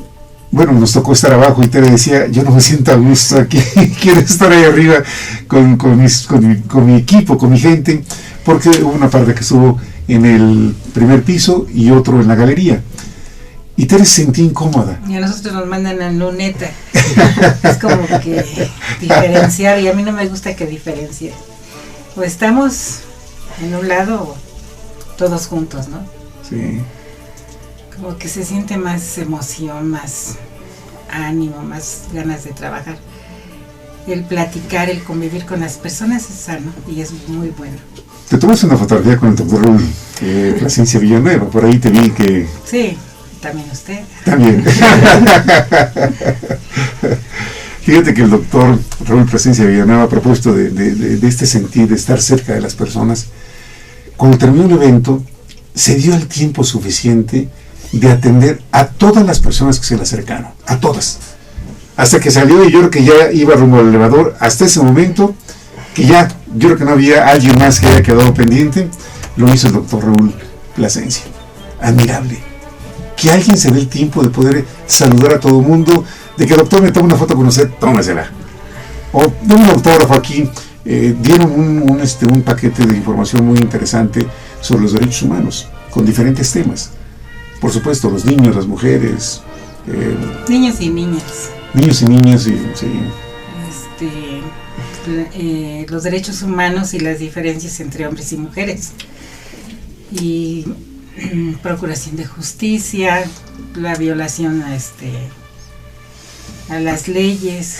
bueno, nos tocó estar abajo y Tere decía, yo no me siento a gusto aquí, quiero estar ahí arriba con mi equipo, con mi gente, porque hubo una parte que estuvo en el primer piso y otro en la galería. Y Tere se sentía incómoda. Y a nosotros nos mandan a luneta. Es como que diferenciar, y a mí no me gusta que diferencie. O estamos en un lado o todos juntos, ¿no? Sí. Como que se siente más emoción, más ánimo, más ganas de trabajar. El platicar, el convivir con las personas es sano y es muy bueno. Te tomas una fotografía con el doctor Raúl Plasencia Villanueva, por ahí te vi que... Sí, también usted. También. Fíjate que el doctor Raúl Plasencia Villanueva, a propósito de este sentir, de estar cerca de las personas, cuando terminó el evento, se dio el tiempo suficiente de atender a todas las personas que se le acercaron, a todas. Hasta que salió y yo creo que ya iba rumbo al elevador, hasta ese momento, que ya, yo creo que no había alguien más que haya quedado pendiente, lo hizo el doctor Raúl Plasencia. Admirable. Que alguien se dé el tiempo de poder saludar a todo el mundo, de que doctor me tome una foto con usted, tómesela. O dame un autógrafo aquí. Dieron un paquete de información muy interesante sobre los derechos humanos, con diferentes temas. Por supuesto, los niños, las mujeres. Niños y niñas. Niños y niñas, sí. Los derechos humanos y las diferencias entre hombres y mujeres. Y procuración de justicia, la violación a las leyes.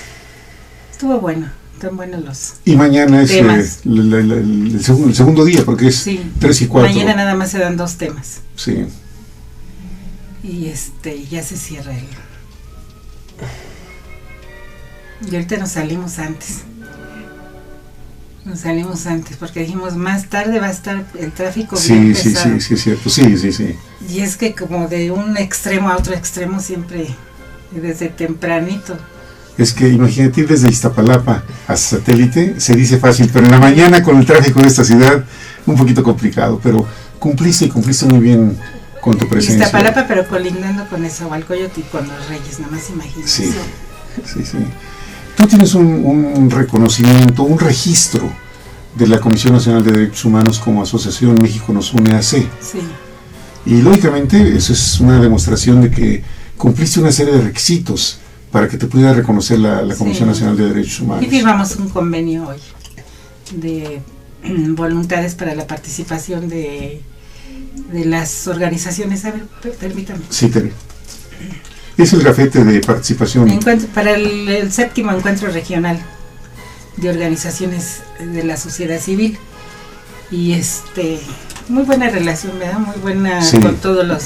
Estuvo bueno, tan buenos los y mañana es temas. el segundo día, porque es 3 y 4. Mañana nada más se dan 2 temas. Sí. Y ya se cierra el... Y ahorita nos salimos antes. Porque dijimos más tarde va a estar el tráfico bien pesado. Sí, es cierto. Sí. Y es que como de un extremo a otro extremo siempre, desde tempranito. Es que imagínate ir desde Iztapalapa a Satélite, se dice fácil, pero en la mañana con el tráfico de esta ciudad, un poquito complicado, pero cumpliste muy bien con tu presencia. Iztapalapa, pero colindando con Nezahualcóyotl y con los Reyes, nada más imagínate. Sí. Tú tienes un reconocimiento, un registro de la Comisión Nacional de Derechos Humanos como Asociación México Nos Une AC. Sí. Y lógicamente eso es una demostración de que cumpliste una serie de requisitos para que te pudiera reconocer la Comisión Nacional de Derechos Humanos. Y firmamos un convenio hoy de voluntades para la participación de las organizaciones. A ver, permítame. Sí, Tere. Es el gafete de participación. Para el 7º encuentro regional de organizaciones de la sociedad civil. Y muy buena relación, ¿verdad? Muy buena, sí, con todos los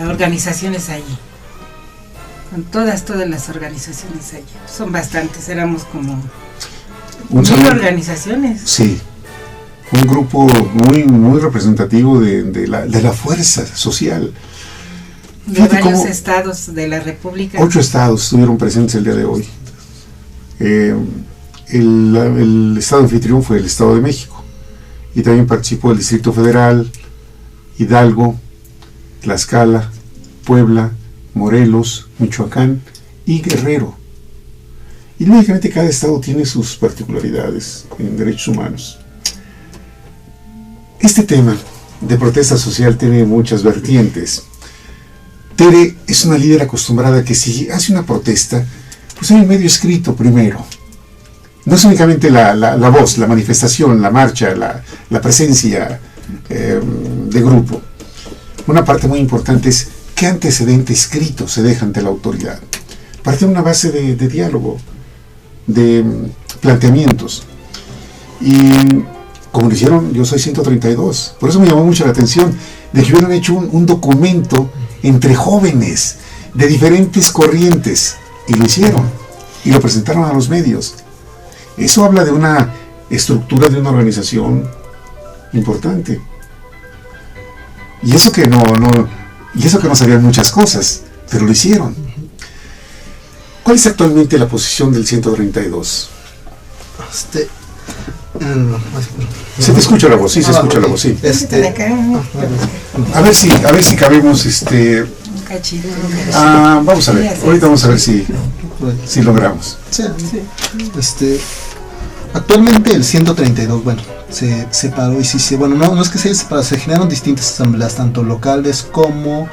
organizaciones allí. Con todas las organizaciones allí. Son bastantes, éramos como 1000 organizaciones. Sí. Un grupo muy representativo de la fuerza social. De varios estados de la República. 8 estados estuvieron presentes el día de hoy. El estado anfitrión fue el Estado de México. Y también participó el Distrito Federal, Hidalgo, Tlaxcala, Puebla, Morelos, Michoacán y Guerrero. Y lógicamente cada estado tiene sus particularidades en derechos humanos. Este tema de protesta social tiene muchas vertientes. Tere es una líder acostumbrada que si hace una protesta, pues hay un medio escrito primero. No es únicamente la voz, la manifestación, la marcha, la presencia de grupo. Una parte muy importante es qué antecedente escrito se deja ante la autoridad. Parte de una base de diálogo, de planteamientos. Y como lo hicieron Yo Soy 132, por eso me llamó mucho la atención de que hubieran hecho un documento entre jóvenes de diferentes corrientes, y lo hicieron, y lo presentaron a los medios. Eso habla de una estructura de una organización importante. Y eso que no sabían muchas cosas, pero lo hicieron. ¿Cuál es actualmente la posición del 132? Se te escucha la voz, sí, se escucha la voz, sí. A ver si cabemos vamos a ver, ahorita vamos a ver si logramos. Sí. Actualmente el 132, bueno, se separó y no es que se separó, se generaron distintas asambleas, tanto locales como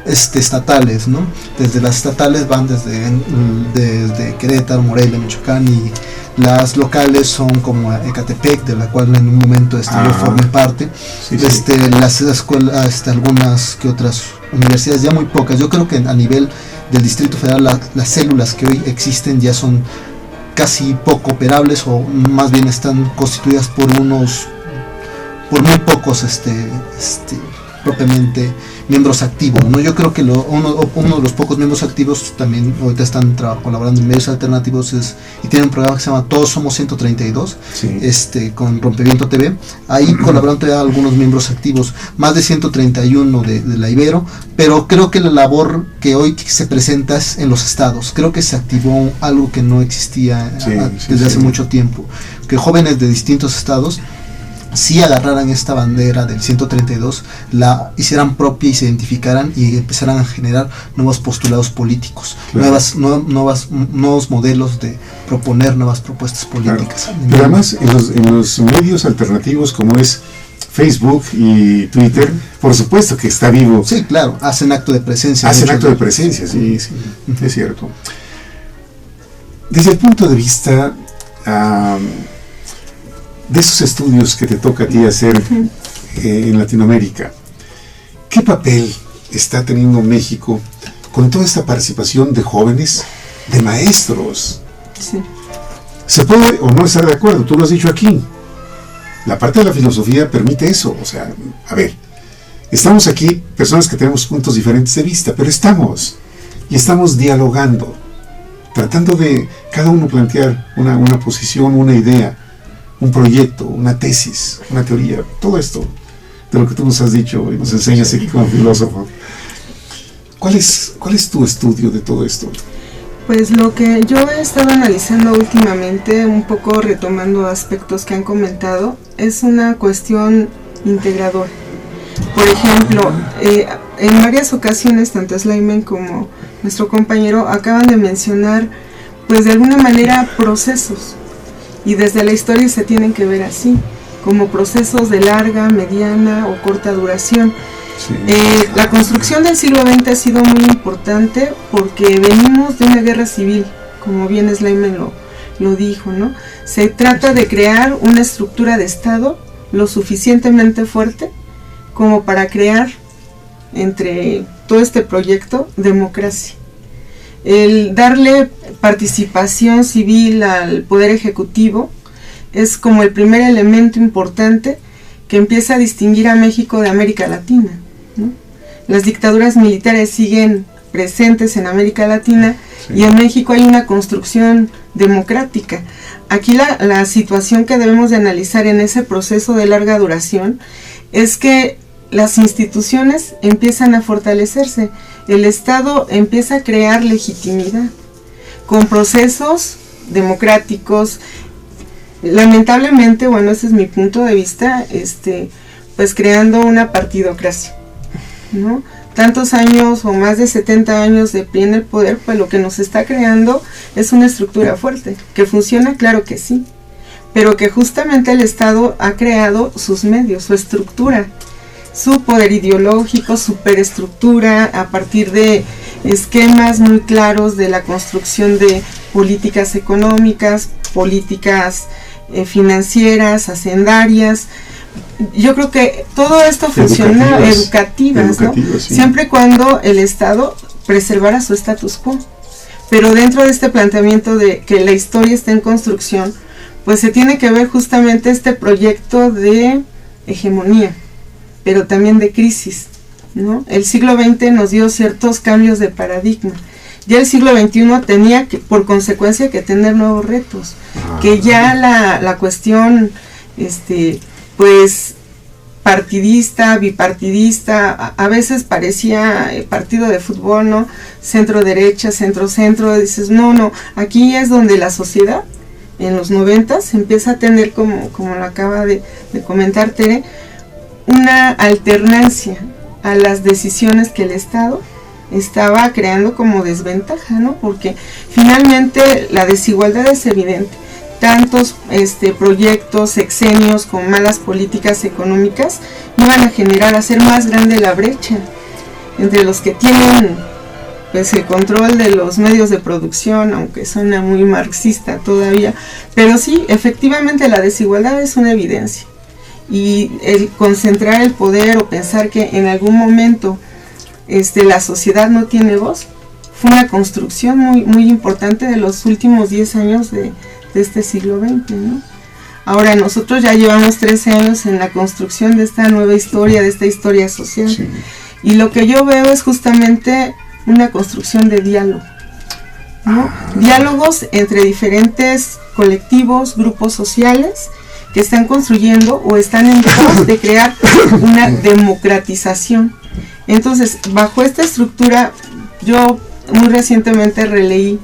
estatales, ¿no? Desde las estatales van desde Querétaro, Morelia, Michoacán, y las locales son como Ecatepec, de la cual en un momento yo formé parte. Sí. Las escuelas, algunas que otras universidades, ya muy pocas. Yo creo que a nivel del Distrito Federal las células que hoy existen ya son casi poco operables, o más bien están constituidas por muy pocos propiamente miembros activos, ¿no? Yo creo que uno de los pocos miembros activos también ahorita están colaborando en medios alternativos y tienen un programa que se llama Todos Somos 132, sí, con Rompeviento TV. Ahí colaboran todavía algunos miembros activos, más de 131 de la Ibero, pero creo que la labor que hoy se presenta es en los estados. Creo que se activó algo que no existía desde hace mucho tiempo, que jóvenes de distintos estados si agarraran esta bandera del 132, la hicieran propia y se identificaran y empezaran a generar nuevos postulados políticos, claro, nuevos modelos de proponer nuevas propuestas políticas. Claro. Pero además en los medios alternativos como es Facebook y Twitter, por supuesto que está vivo. Sí, claro, hacen acto de presencia. Sí, es cierto. Desde el punto de vista de esos estudios que te toca a ti hacer en Latinoamérica, ¿qué papel está teniendo México con toda esta participación de jóvenes, de maestros? Sí. ¿Se puede o no estar de acuerdo? Tú lo has dicho aquí. La parte de la filosofía permite eso. O sea, a ver, estamos aquí, personas que tenemos puntos diferentes de vista, pero estamos dialogando, tratando de cada uno plantear una posición, una idea, un proyecto, una tesis, una teoría, todo esto de lo que tú nos has dicho y nos enseñas aquí como filósofo. ¿Cuál es tu estudio de todo esto? Pues lo que yo he estado analizando últimamente, un poco retomando aspectos que han comentado, es una cuestión integradora. Por ejemplo, en varias ocasiones, tanto Slayman como nuestro compañero acaban de mencionar, pues de alguna manera, procesos. Y desde la historia se tienen que ver así, como procesos de larga, mediana o corta duración. Sí. La construcción del siglo XX ha sido muy importante porque venimos de una guerra civil, como bien Slayman lo dijo, ¿no? Se trata de crear una estructura de Estado lo suficientemente fuerte como para crear entre todo este proyecto democracia. El darle participación civil al Poder Ejecutivo es como el primer elemento importante que empieza a distinguir a México de América Latina, ¿no? Las dictaduras militares siguen presentes en América Latina, sí, y en México hay una construcción democrática. Aquí la situación que debemos de analizar en ese proceso de larga duración es que las instituciones empiezan a fortalecerse, el Estado empieza a crear legitimidad con procesos democráticos. Lamentablemente, bueno, ese es mi punto de vista, pues creando una partidocracia, ¿no? Tantos años o más de 70 años de PRI en el poder, pues lo que nos está creando es una estructura fuerte, que funciona, claro que sí, pero que justamente el Estado ha creado sus medios, su estructura, su poder ideológico, superestructura, a partir de esquemas muy claros de la construcción de políticas económicas, políticas financieras, hacendarias. Yo creo que todo esto funciona educativas, ¿no? Sí. Siempre y cuando el Estado preservara su status quo. Pero dentro de este planteamiento de que la historia está en construcción, pues se tiene que ver justamente este proyecto de hegemonía, pero también de crisis, ¿no? El siglo XX nos dio ciertos cambios de paradigma. Ya el siglo XXI tenía que, por consecuencia, que tener nuevos retos, que ya la cuestión, pues, partidista, bipartidista, a veces parecía partido de fútbol, ¿no? Centro derecha, centro, dices, no, aquí es donde la sociedad, en los 90s, empieza a tener, como lo acaba de comentar Tere, una alternancia a las decisiones que el Estado estaba creando como desventaja, ¿no? Porque finalmente la desigualdad es evidente. Tantos proyectos, sexenios con malas políticas económicas iban a generar, a hacer más grande la brecha entre los que tienen pues el control de los medios de producción, aunque suena muy marxista todavía, pero sí, efectivamente la desigualdad es una evidencia. Y el concentrar el poder o pensar que en algún momento la sociedad no tiene voz fue una construcción muy importante de los últimos 10 años de este siglo XX, ¿no? Ahora nosotros ya llevamos 13 años en la construcción de esta nueva historia, de esta historia social, sí, y lo que yo veo es justamente una construcción de diálogo, ¿no? Diálogos entre diferentes colectivos, grupos sociales que están construyendo o están en pos de crear una democratización. Entonces, bajo esta estructura, yo muy recientemente releí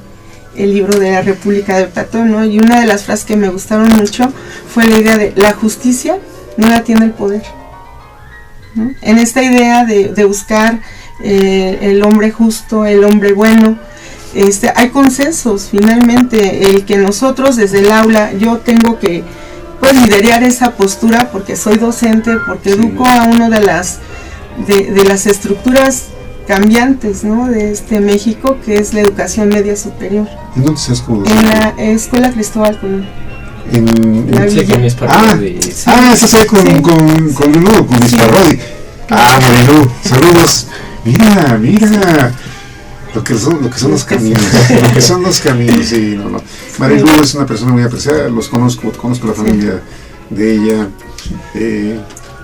el libro de la República de Platón, ¿no? Y una de las frases que me gustaron mucho fue la idea de la justicia no la tiene el poder, ¿no? En esta idea de buscar el hombre justo, el hombre bueno, hay consensos finalmente, el que nosotros desde el aula, yo tengo que pues liderar esa postura porque soy docente, porque educo a una de las estructuras cambiantes, ¿no? De México, que es la educación media superior. ¿En dónde estás como docente? En la Escuela Cristóbal Colón. En la Villa. Eso se con Lulú, con Miss Parodi. Marilu, saludos. Mira. Lo que son los caminos, sí, no. Marilu es una persona muy apreciada, conozco la familia de ella.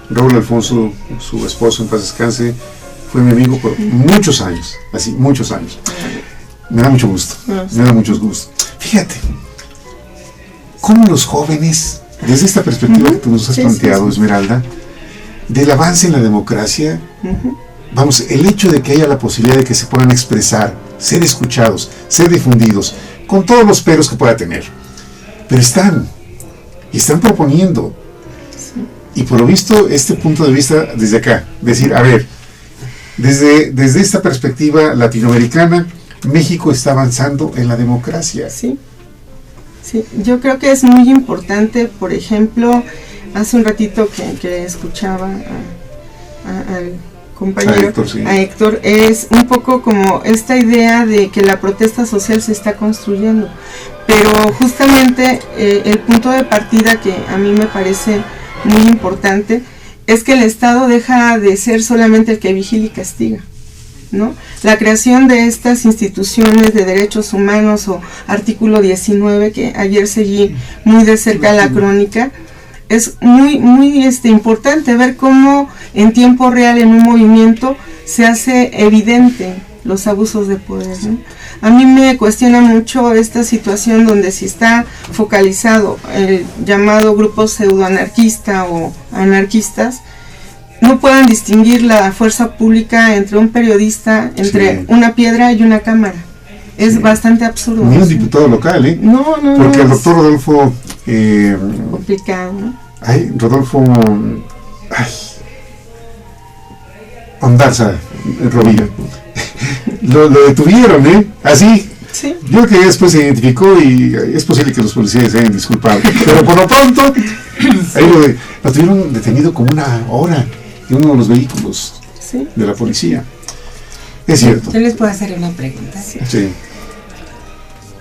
Raúl Alfonso, su esposo, en paz descanse, fue mi amigo por muchos años, así, muchos años. Me da mucho gusto, Fíjate, cómo los jóvenes, desde esta perspectiva que tú nos has planteado, Esmeralda, del avance en la democracia, vamos, el hecho de que haya la posibilidad de que se puedan expresar, ser escuchados, ser difundidos, con todos los peros que pueda tener, pero están proponiendo, y por lo visto este punto de vista desde acá, decir, a ver, desde esta perspectiva latinoamericana, México está avanzando en la democracia. Sí, yo creo que es muy importante, por ejemplo, hace un ratito que escuchaba al compañero, a Héctor, es un poco como esta idea de que la protesta social se está construyendo, Pero justamente el punto de partida que a mí me parece muy importante es que el Estado deja de ser solamente el que vigila y castiga, ¿no? La creación de estas instituciones de derechos humanos o artículo 19, que ayer seguí muy de cerca la crónica, es muy importante ver cómo en tiempo real en un movimiento se hace evidente los abusos de poder, ¿no? A mí me cuestiona mucho esta situación donde si está focalizado el llamado grupo pseudoanarquista o anarquistas, no puedan distinguir la fuerza pública entre un periodista, entre una piedra y una cámara. Es bastante absurdo. Ni un diputado local, ¿eh? No. Porque el doctor Rodolfo... complicado, ¿no? Rodolfo... Ondarza Rovira. Lo detuvieron, ¿eh? Así. Sí. Yo creo que después se identificó y es posible que los policías se hayan disculpado. Pero por lo pronto, ahí lo tuvieron detenido como una hora en uno de los vehículos de la policía. Es cierto. Yo les puedo hacer una pregunta. Sí.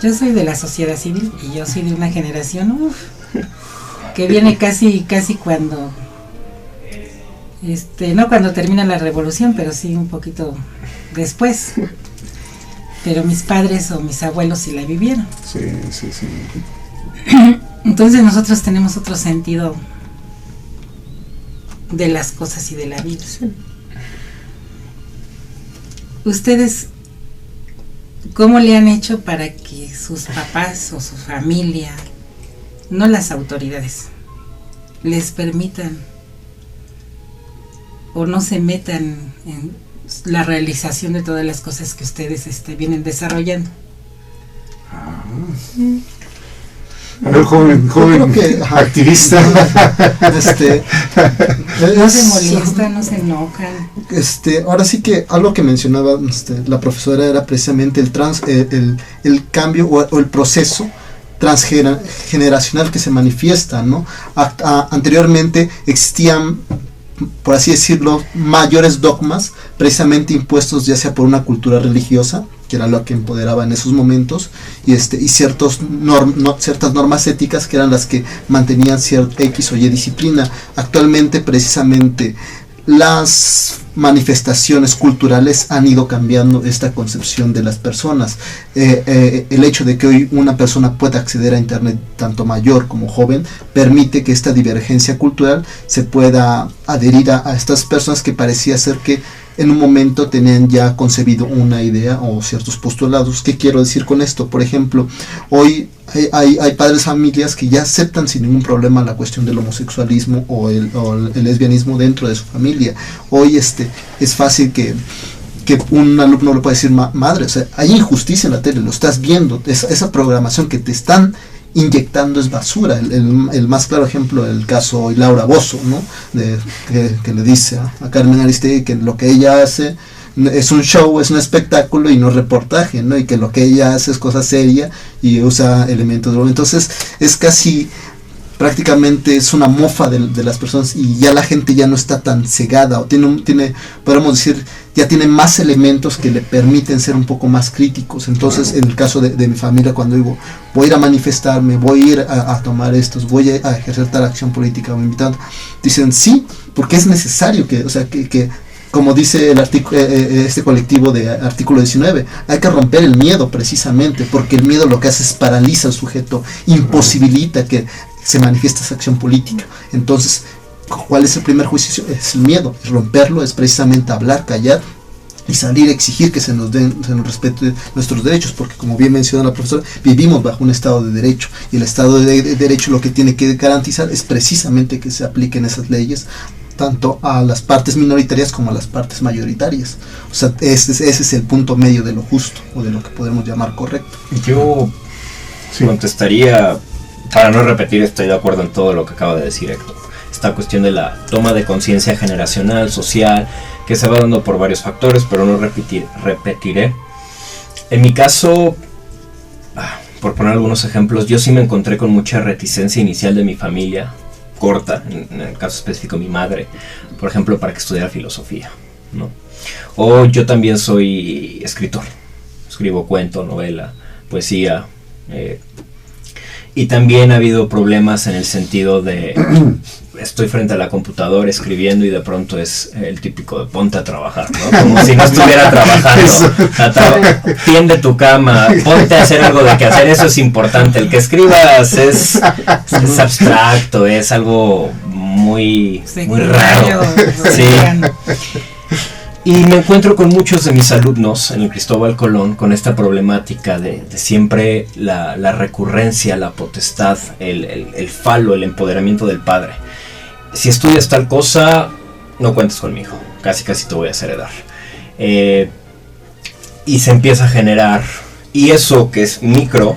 Yo soy de la sociedad civil y yo soy de una generación que viene casi cuando no cuando termina la revolución, pero sí un poquito después. Pero mis padres o mis abuelos sí la vivieron. Sí. Entonces nosotros tenemos otro sentido de las cosas y de la vida. ¿Ustedes cómo le han hecho para que sus papás o su familia, no las autoridades, les permitan o no se metan en la realización de todas las cosas que ustedes vienen desarrollando? A ver, joven activista. No se molestan, no se enojan. Ahora sí que algo que mencionaba la profesora era precisamente el cambio o el proceso transgeneracional que se manifiesta, ¿no? Anteriormente existían, por así decirlo, mayores dogmas precisamente impuestos ya sea por una cultura religiosa, que era lo que empoderaba en esos momentos, y ciertas normas éticas que eran las que mantenían cierta X o Y disciplina. Actualmente precisamente las manifestaciones culturales han ido cambiando esta concepción de las personas. El hecho de que hoy una persona pueda acceder a internet, tanto mayor como joven, permite que esta divergencia cultural se pueda adherir a estas personas que parecía ser que en un momento tenían ya concebido una idea o ciertos postulados. ¿Qué quiero decir con esto? Por ejemplo, hoy hay padres, familias que ya aceptan sin ningún problema la cuestión del homosexualismo o el lesbianismo dentro de su familia. Hoy es fácil que un alumno le pueda decir, madre, o sea, hay injusticia en la tele, lo estás viendo, esa programación que te están inyectando es basura. El más claro ejemplo, el caso de Laura Bozzo, ¿no? Que le dice a Carmen Aristegui que lo que ella hace es un show, es un espectáculo y no reportaje, ¿no? Y que lo que ella hace es cosa seria y usa elementos de... Entonces es casi... prácticamente es una mofa de las personas y ya la gente ya no está tan cegada o tiene podemos decir, ya tiene más elementos que le permiten ser un poco más críticos. Entonces, en el caso de mi familia, cuando digo, voy a ir a manifestarme, voy a ir a tomar estos, voy a ejercer tal acción política, me invitan, dicen sí, porque es necesario que como dice el este colectivo de artículo 19, hay que romper el miedo precisamente, porque el miedo lo que hace es paraliza al sujeto, imposibilita que se manifiesta esa acción política. Entonces, ¿cuál es el primer juicio? Es el miedo, es romperlo, es precisamente hablar, callar y salir a exigir que se nos respete nuestros derechos, porque como bien menciona la profesora, vivimos bajo un Estado de Derecho, y el Estado de Derecho lo que tiene que garantizar es precisamente que se apliquen esas leyes tanto a las partes minoritarias como a las partes mayoritarias. O sea, ese es el punto medio de lo justo, o de lo que podemos llamar correcto. Yo contestaría, para no repetir, estoy de acuerdo en todo lo que acaba de decir Héctor. Esta cuestión de la toma de conciencia generacional, social, que se va dando por varios factores, pero no repetiré. En mi caso, por poner algunos ejemplos, yo sí me encontré con mucha reticencia inicial de mi familia, corta, en el caso específico mi madre, por ejemplo, para que estudiara filosofía, ¿no? O yo también soy escritor, escribo cuento, novela, poesía, Y también ha habido problemas en el sentido de estoy frente a la computadora escribiendo y de pronto es el típico de ponte a trabajar, ¿no? Como si no estuviera trabajando. Tiende tu cama, ponte a hacer algo de que hacer, eso es importante. El que escribas es abstracto, es algo muy raro. Sí. Y me encuentro con muchos de mis alumnos en el Cristóbal Colón con esta problemática de siempre la recurrencia, la potestad, el falo, el empoderamiento del padre. Si estudias tal cosa, no cuentes conmigo, casi te voy a desheredar. Y se empieza a generar, y eso que es micro,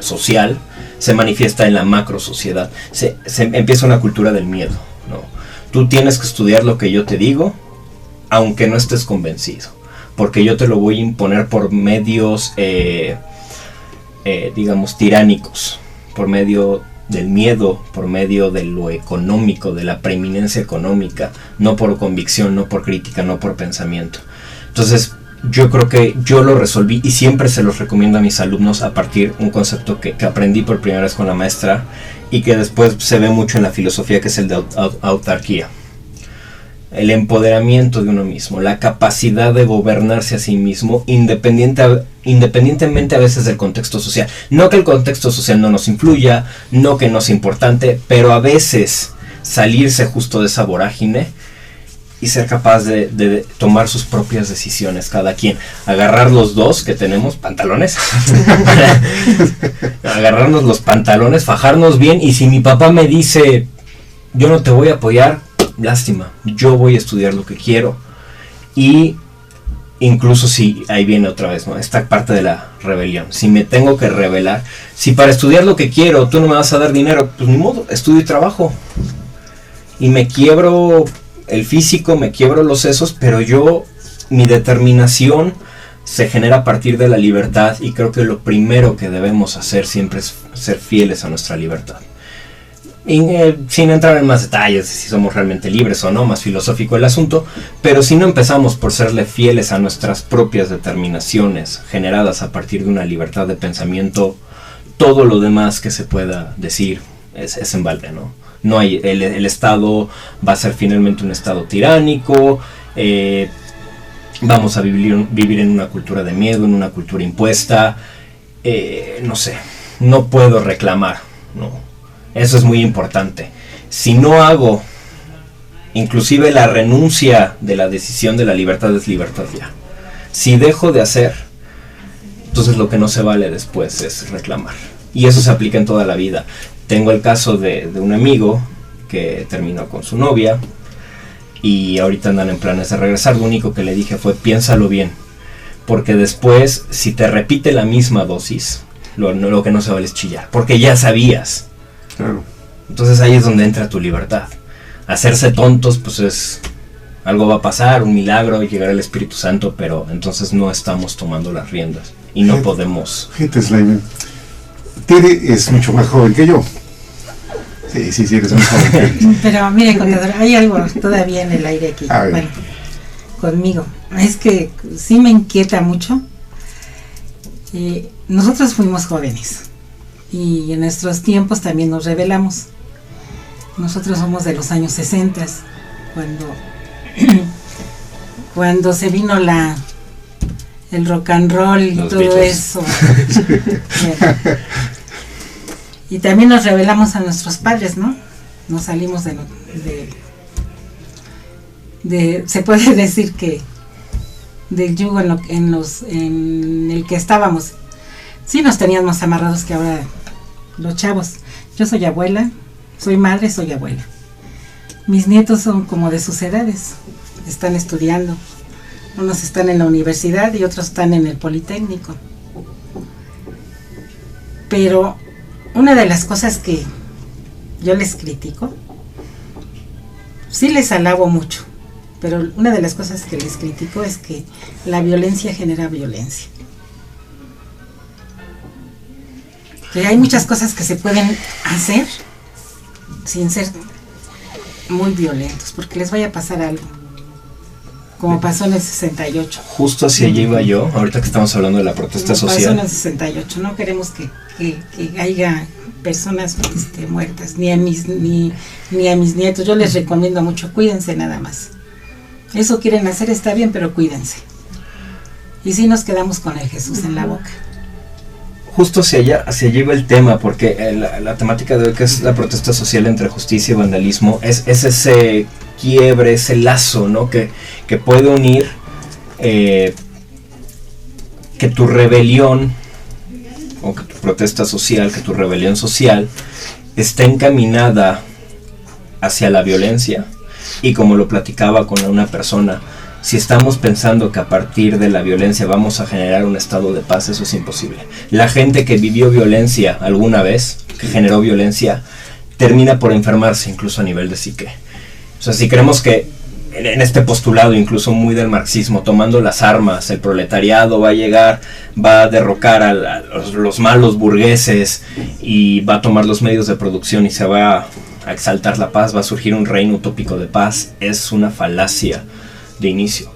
social, se manifiesta en la macro sociedad. Se empieza una cultura del miedo, ¿no? Tú tienes que estudiar lo que yo te digo, aunque no estés convencido, porque yo te lo voy a imponer por medios, digamos, tiránicos, por medio del miedo, por medio de lo económico, de la preeminencia económica, no por convicción, no por crítica, no por pensamiento. Entonces, yo creo que yo lo resolví y siempre se los recomiendo a mis alumnos a partir de un concepto que aprendí por primera vez con la maestra y que después se ve mucho en la filosofía, que es el de autarquía. El empoderamiento de uno mismo, la capacidad de gobernarse a sí mismo independientemente a veces del contexto social. No que el contexto social no nos influya, no que no sea importante, pero a veces salirse justo de esa vorágine y ser capaz de tomar sus propias decisiones cada quien. Agarrar los dos que tenemos, pantalones, agarrarnos los pantalones, fajarnos bien, y si mi papá me dice yo no te voy a apoyar, lástima, yo voy a estudiar lo que quiero. Y incluso si, ahí viene otra vez, ¿no?, esta parte de la rebelión. Si me tengo que rebelar, si para estudiar lo que quiero tú no me vas a dar dinero, pues ni modo, estudio y trabajo. Y me quiebro el físico, me quiebro los sesos, pero mi determinación se genera a partir de la libertad, y creo que lo primero que debemos hacer siempre es ser fieles a nuestra libertad. Sin entrar en más detalles de si somos realmente libres o no, más filosófico el asunto, pero si no empezamos por serle fieles a nuestras propias determinaciones generadas a partir de una libertad de pensamiento, todo lo demás que se pueda decir es en balde, ¿no? No hay, el Estado va a ser finalmente un Estado tiránico, vamos a vivir en una cultura de miedo, en una cultura impuesta, no sé, no puedo reclamar, ¿no? Eso es muy importante. Si no hago, inclusive la renuncia de la decisión de la libertad es libertad ya. Si dejo de hacer, entonces lo que no se vale después es reclamar. Y eso se aplica en toda la vida. Tengo el caso de un amigo que terminó con su novia y ahorita andan en planes de regresar. Lo único que le dije fue: piénsalo bien, porque después, si te repite la misma dosis, lo que no se vale es chillar, porque ya sabías. Claro. Entonces ahí es donde entra tu libertad. Hacerse tontos, pues algo va a pasar, un milagro, y llegará el Espíritu Santo, pero entonces no estamos tomando las riendas y no podemos. Gente, Slaime, Tere es mucho más joven que yo. Sí, eres más joven que yo. Pero mire, contador, hay algo todavía en el aire aquí. Bueno, conmigo. Es que sí me inquieta mucho. Nosotros fuimos jóvenes y en nuestros tiempos también nos rebelamos. Nosotros somos de los años 60, cuando se vino el rock and roll y todo eso. Bueno. Y también nos rebelamos a nuestros padres, ¿no? Nos salimos se puede decir que del yugo en el que estábamos. Sí nos teníamos amarrados que ahora los chavos. Yo soy abuela, soy madre, soy abuela. Mis nietos son como de sus edades, están estudiando. Unos están en la universidad y otros están en el Politécnico. Pero una de las cosas que yo les critico, sí les alabo mucho, pero una de las cosas que les critico es que la violencia genera violencia. Que hay muchas cosas que se pueden hacer sin ser muy violentos, porque les vaya a pasar algo. como pasó en el 68. Justo hacia allí iba yo, ahorita que estamos hablando de la protesta Como pasó social. en el 68, no queremos que haya personas muertas, ni a mis nietos. Yo les recomiendo mucho, cuídense nada más. Eso quieren hacer, está bien, pero cuídense. Y sí nos quedamos con el Jesús en la boca. Justo hacia allá iba el tema, porque la temática de hoy, que es la protesta social entre justicia y vandalismo, es ese quiebre, ese lazo, ¿no? que puede unir que tu rebelión, o que tu protesta social, que tu rebelión social está encaminada hacia la violencia. Y como lo platicaba con una persona, si estamos pensando que a partir de la violencia vamos a generar un estado de paz, eso es imposible. La gente que vivió violencia alguna vez, que generó violencia, termina por enfermarse incluso a nivel de psique. O sea, si creemos que en este postulado incluso muy del marxismo, tomando las armas, el proletariado va a llegar, va a derrocar a los malos burgueses y va a tomar los medios de producción y se va a exaltar la paz, va a surgir un reino utópico de paz, es una falacia de inicio,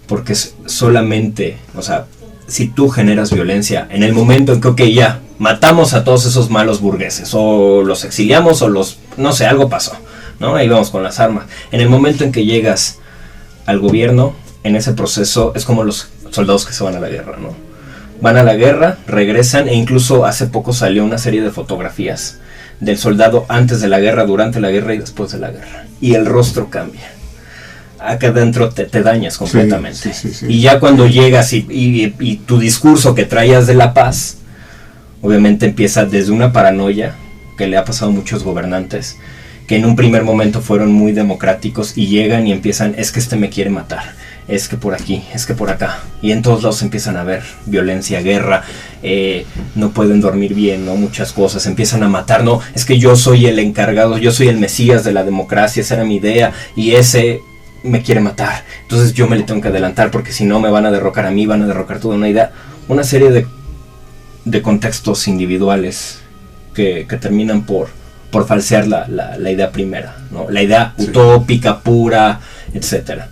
porque es solamente, o sea, si tú generas violencia en el momento en que, ok, ya, matamos a todos esos malos burgueses, o los exiliamos, o no sé, algo pasó, ¿no? Ahí vamos con las armas. En el momento en que llegas al gobierno, en ese proceso, es como los soldados que se van a la guerra, ¿no? Van a la guerra, regresan, e incluso hace poco salió una serie de fotografías del soldado antes de la guerra, durante la guerra y después de la guerra, y el rostro cambia. Acá adentro te dañas completamente. Sí. Y ya cuando llegas y tu discurso que traías de la paz, obviamente empieza desde una paranoia que le ha pasado a muchos gobernantes, que en un primer momento fueron muy democráticos y llegan y empiezan, es que me quiere matar, es que por aquí, es que por acá, y en todos lados empiezan a haber violencia, guerra, no pueden dormir bien, ¿no? Muchas cosas, empiezan a matar, no, es que yo soy el encargado, yo soy el mesías de la democracia, esa era mi idea, y ese me quiere matar, entonces yo me le tengo que adelantar, porque si no me van a derrocar a mí, van a derrocar toda una idea, una serie de contextos individuales que terminan por falsear la idea primera, ¿no? La idea utópica, pura, etcétera.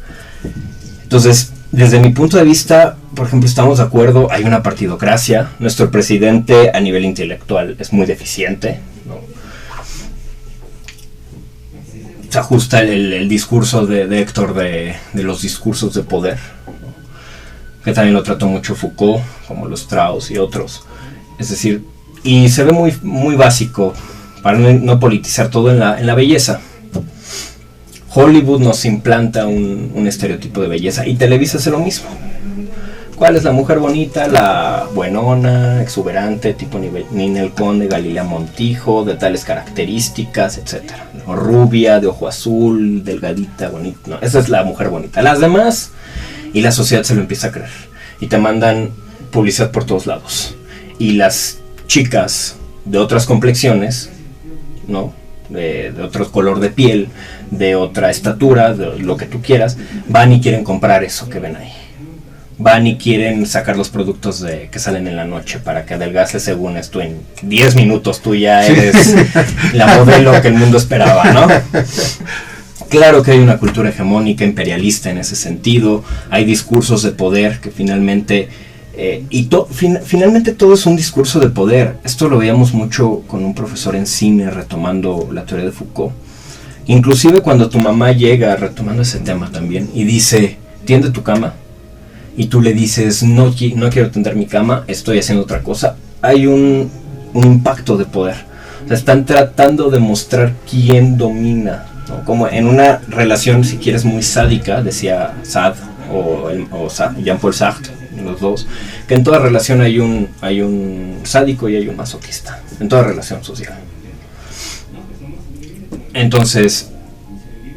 Entonces, desde mi punto de vista, por ejemplo, estamos de acuerdo, hay una partidocracia, nuestro presidente a nivel intelectual es muy deficiente, ¿no? Se ajusta el discurso de Héctor de los discursos de poder, ¿no? Que también lo trató mucho Foucault, como los Strauss y otros. Es decir, y se ve muy, muy básico, para no politizar todo en la belleza. Hollywood nos implanta un estereotipo de belleza y Televisa hace lo mismo. ¿Cuál es la mujer bonita? La buenona, exuberante, tipo Ninel Conde, Galilea Montijo, de tales características, etc. ¿No? Rubia, de ojo azul, delgadita, bonita. No, esa es la mujer bonita. Las demás, y la sociedad se lo empieza a creer. Y te mandan publicidad por todos lados. Y las chicas de otras complexiones, ¿no? De otro color de piel, de otra estatura, de lo que tú quieras, van y quieren comprar eso que ven ahí. Van y quieren sacar los productos que salen en la noche para que adelgaces, según esto, en 10 minutos tú ya eres la modelo que el mundo esperaba, ¿no? Claro que hay una cultura hegemónica, imperialista en ese sentido, hay discursos de poder que finalmente... finalmente todo es un discurso de poder. Esto lo veíamos mucho con un profesor en cine retomando la teoría de Foucault. Inclusive cuando tu mamá llega retomando ese tema también y dice, tiende tu cama, y tú le dices, no quiero tender mi cama, estoy haciendo otra cosa, hay un impacto de poder. O sea, están tratando de mostrar quién domina, ¿no? Como en una relación, si quieres, muy sádica, decía Sartre o Jean-Paul Sartre, los dos, que en toda relación hay un sádico y hay un masoquista, en toda relación social. Entonces,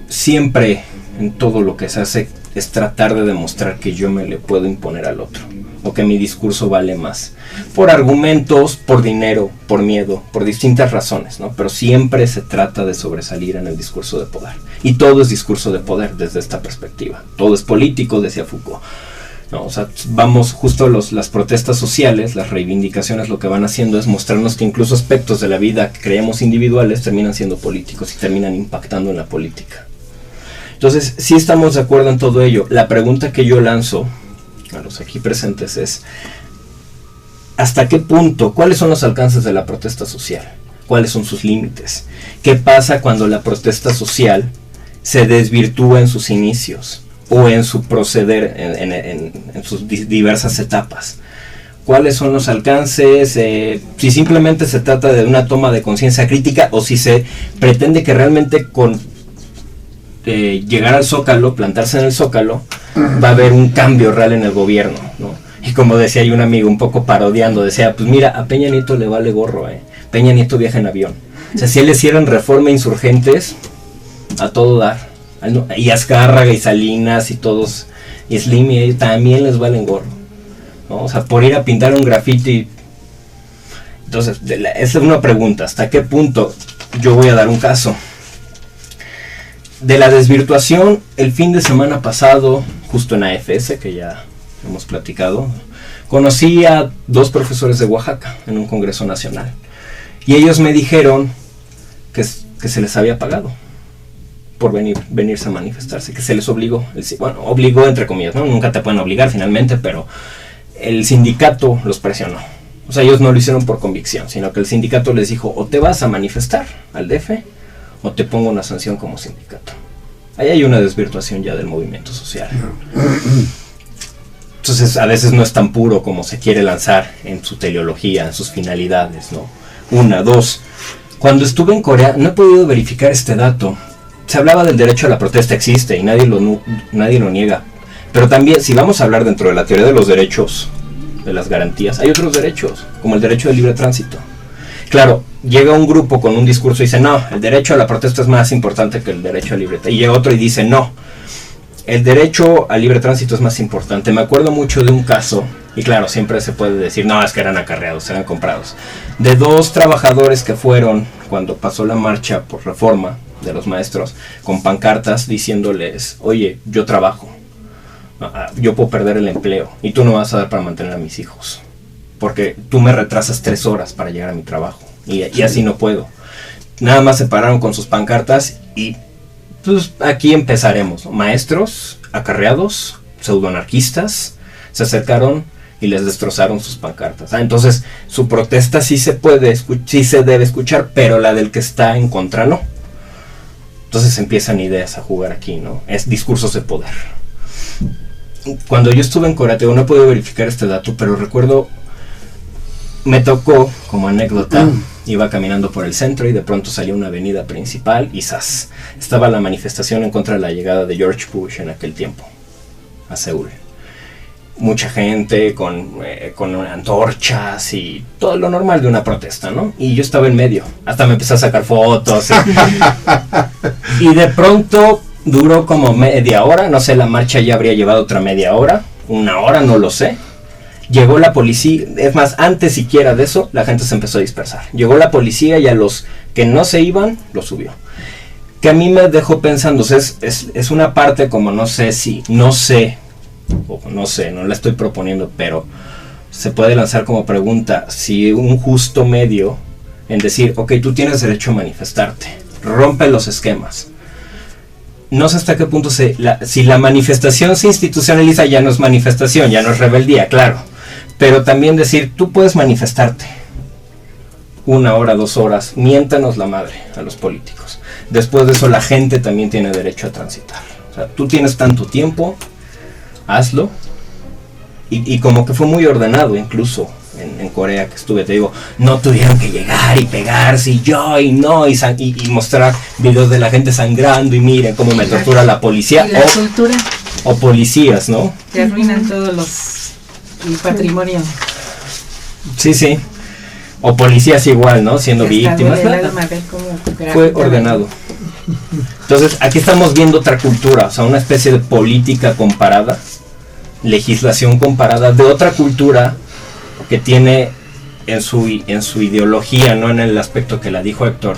siempre en todo lo que se hace es tratar de demostrar que yo me le puedo imponer al otro, o que mi discurso vale más, por argumentos, por dinero, por miedo, por distintas razones, ¿no? Pero siempre se trata de sobresalir en el discurso de poder, y todo es discurso de poder desde esta perspectiva, todo es político, decía Foucault. No, o sea, vamos justo las protestas sociales, las reivindicaciones, lo que van haciendo es mostrarnos que incluso aspectos de la vida que creemos individuales terminan siendo políticos y terminan impactando en la política. Entonces, sí estamos de acuerdo en todo ello. La pregunta que yo lanzo a los aquí presentes es, ¿hasta qué punto? ¿Cuáles son los alcances de la protesta social? ¿Cuáles son sus límites? ¿Qué pasa cuando la protesta social se desvirtúa en sus inicios o en su proceder, en sus diversas etapas? ¿Cuáles son los alcances? Si simplemente se trata de una toma de conciencia crítica o si se pretende que realmente con llegar al Zócalo, plantarse en el Zócalo, va a haber un cambio real en el gobierno, ¿no? Y como decía hay un amigo un poco parodiando, decía, pues mira, a Peña Nieto le vale gorro, Peña Nieto viaja en avión. O sea, si él le hicieran reforma insurgentes, a todo dar. Y Azcárraga y Salinas y todos, y Slim y ellos también les valen gorro, ¿no? O sea, por ir a pintar un grafiti. Entonces, esa es una pregunta, ¿hasta qué punto? Yo voy a dar un caso. De la desvirtuación, el fin de semana pasado, justo en AFS, que ya hemos platicado, conocí a 2 profesores de Oaxaca en un congreso nacional. Y ellos me dijeron que se les había pagado por venirse a manifestarse, que se les obligó. Bueno, obligó entre comillas, ¿no? Nunca te pueden obligar finalmente, pero el sindicato los presionó. O sea, ellos no lo hicieron por convicción, sino que el sindicato les dijo, o te vas a manifestar al DF, o te pongo una sanción como sindicato. Ahí hay una desvirtuación ya del movimiento social. Entonces, a veces no es tan puro como se quiere lanzar en su teleología, en sus finalidades, ¿no? 1, 2. Cuando estuve en Corea, no he podido verificar este dato. Se hablaba del derecho a la protesta, existe y nadie lo niega. Pero también, si vamos a hablar dentro de la teoría de los derechos, de las garantías, hay otros derechos, como el derecho de libre tránsito. Claro, llega un grupo con un discurso y dice, no, el derecho a la protesta es más importante que el derecho a libre tránsito. Y llega otro y dice, no, el derecho al libre tránsito es más importante. Me acuerdo mucho de un caso, y claro, siempre se puede decir, no, es que eran acarreados, eran comprados, de 2 trabajadores que fueron, cuando pasó la marcha por reforma de los maestros, con pancartas diciéndoles, oye, yo trabajo, yo puedo perder el empleo, y tú no vas a dar para mantener a mis hijos, porque tú me retrasas 3 horas para llegar a mi trabajo, y así no puedo. Nada más se pararon con sus pancartas y pues aquí empezaremos, ¿no? Maestros, acarreados, pseudoanarquistas, se acercaron y les destrozaron sus pancartas. Entonces, su protesta sí se debe escuchar, pero la del que está en contra no. Entonces empiezan ideas a jugar aquí, ¿no? Es discursos de poder. Cuando yo estuve en Corea, no he podido verificar este dato, pero recuerdo, me tocó, como anécdota, iba caminando por el centro y de pronto salió una avenida principal y ¡zas! Estaba la manifestación en contra de la llegada de George Bush en aquel tiempo a Seúl. Mucha gente con antorchas y todo lo normal de una protesta, ¿no? Y yo estaba en medio, hasta me empecé a sacar fotos. Y de pronto duró como media hora, no sé, la marcha ya habría llevado otra media hora, 1 hora, no lo sé. Llegó la policía, es más, antes siquiera de eso, la gente se empezó a dispersar. Llegó la policía y a los que no se iban, los subió. Que a mí me dejó pensando, o sea, es una parte como no la estoy proponiendo, pero se puede lanzar como pregunta, si un justo medio en decir, ok, tú tienes derecho a manifestarte, rompe los esquemas. No sé hasta qué punto si la manifestación se institucionaliza, ya no es manifestación, ya no es rebeldía, claro. Pero también decir, tú puedes manifestarte 1 hora, 2 horas, miéntanos la madre a los políticos. Después de eso la gente también tiene derecho a transitar. O sea, tú tienes tanto tiempo, hazlo. Y como que fue muy ordenado incluso en Corea que estuve, te digo, no tuvieron que llegar y pegarse y mostrar videos de la gente sangrando y miren cómo me tortura la policía. Y la cultura. O policías, ¿no? Que arruinan todos el patrimonio. Sí. O policías igual, ¿no? Siendo víctimas. Fue ordenado. Entonces, aquí estamos viendo otra cultura, o sea, una especie de política comparada, legislación comparada de otra cultura que tiene en su ideología, no en el aspecto que la dijo Héctor,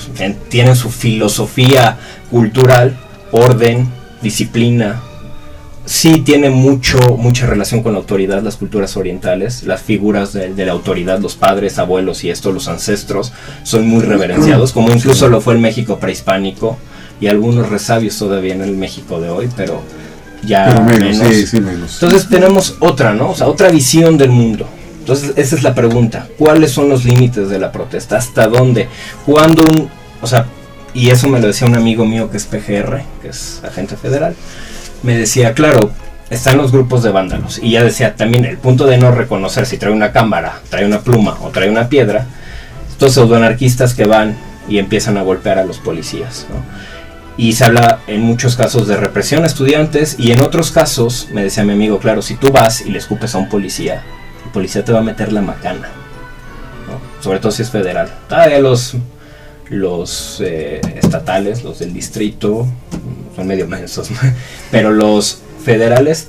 tiene su filosofía cultural, orden, disciplina. Sí tiene mucha relación con la autoridad, las culturas orientales, las figuras de la autoridad, los padres, abuelos y los ancestros son muy reverenciados, como incluso lo fue el México prehispánico, y algunos resabios todavía en el México de hoy, pero ya Pero menos. Sí, menos. Entonces tenemos otra, ¿no? O sea, otra visión del mundo. Entonces esa es la pregunta, ¿cuáles son los límites de la protesta? ¿Hasta dónde? ¿Cuándo o sea, y eso me lo decía un amigo mío que es PGR, que es agente federal, me decía, claro, están los grupos de vándalos, y ya decía también el punto de no reconocer si trae una cámara, trae una pluma o trae una piedra, estos pseudoanarquistas que van y empiezan a golpear a los policías, ¿no? Y se habla en muchos casos de represión a estudiantes, y en otros casos, me decía mi amigo, claro, si tú vas y le escupes a un policía, el policía te va a meter la macana, ¿no? Sobre todo si es federal. Todavía los estatales, los del distrito, son medio mensos, pero los federales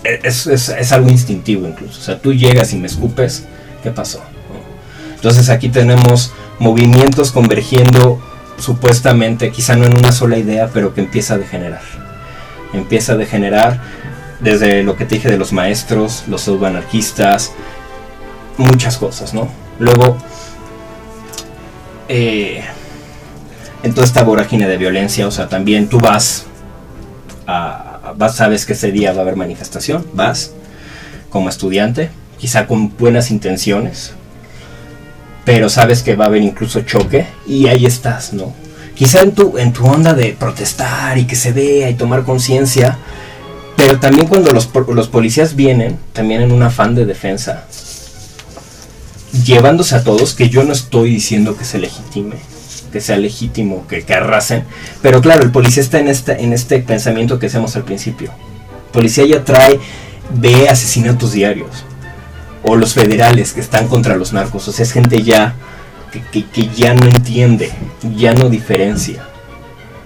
es algo instintivo incluso. O sea, tú llegas y me escupes, ¿qué pasó? ¿No? Entonces aquí tenemos movimientos convergiendo supuestamente, quizá no en una sola idea, pero que empieza a degenerar. Empieza a degenerar desde lo que te dije de los maestros, los pseudoanarquistas, muchas cosas, ¿no? Luego, en toda esta vorágine de violencia, o sea, también tú sabes que ese día va a haber manifestación, vas como estudiante, quizá con buenas intenciones, pero sabes que va a haber incluso choque, y ahí estás, ¿no? Quizá en tu onda de protestar y que se vea y tomar conciencia, pero también cuando los policías vienen, también en un afán de defensa, llevándose a todos, que yo no estoy diciendo que se legitime, que sea legítimo, que arrasen, pero claro, el policía está en este pensamiento que hacemos al principio. El policía ya ve asesinatos diarios, o los federales que están contra los narcos, o sea, es gente ya que ya no entiende, ya no diferencia.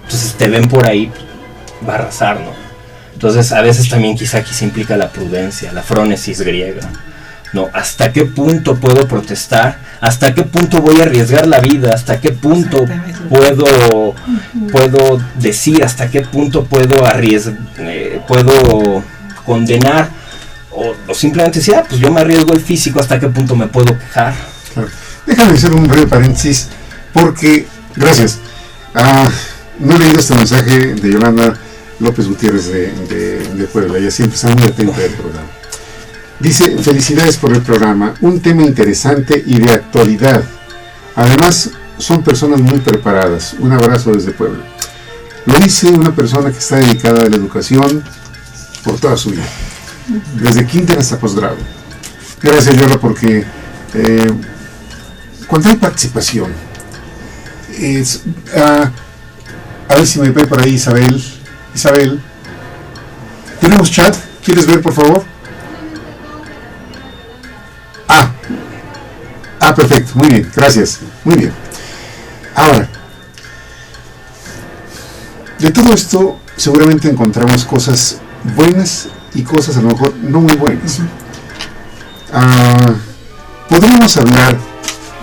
Entonces te ven por ahí, va a arrasar, ¿no? Entonces a veces también quizá aquí se implica la prudencia, la frónesis griega, ¿no? ¿Hasta qué punto puedo protestar? ¿Hasta qué punto voy a arriesgar la vida? ¿Hasta qué punto puedo decir? ¿Hasta qué punto puedo condenar? O simplemente decir, pues yo me arriesgo el físico, ¿hasta qué punto me puedo quejar? Claro. Déjame hacer un breve paréntesis, porque, gracias, no he leído este mensaje de Yolanda López Gutiérrez de Puebla, ella siempre está muy atenta del programa. Dice, felicidades por el programa, un tema interesante y de actualidad. Además, son personas muy preparadas. Un abrazo desde Puebla. Lo dice una persona que está dedicada a la educación por toda su vida, desde kinder hasta posgrado. Gracias, Yola, porque cuando hay participación, a ver si me ve por ahí Isabel, ¿tenemos chat? ¿Quieres ver, por favor? Perfecto, muy bien, gracias, muy bien. Ahora, de todo esto seguramente encontramos cosas buenas y cosas a lo mejor no muy buenas. Podríamos hablar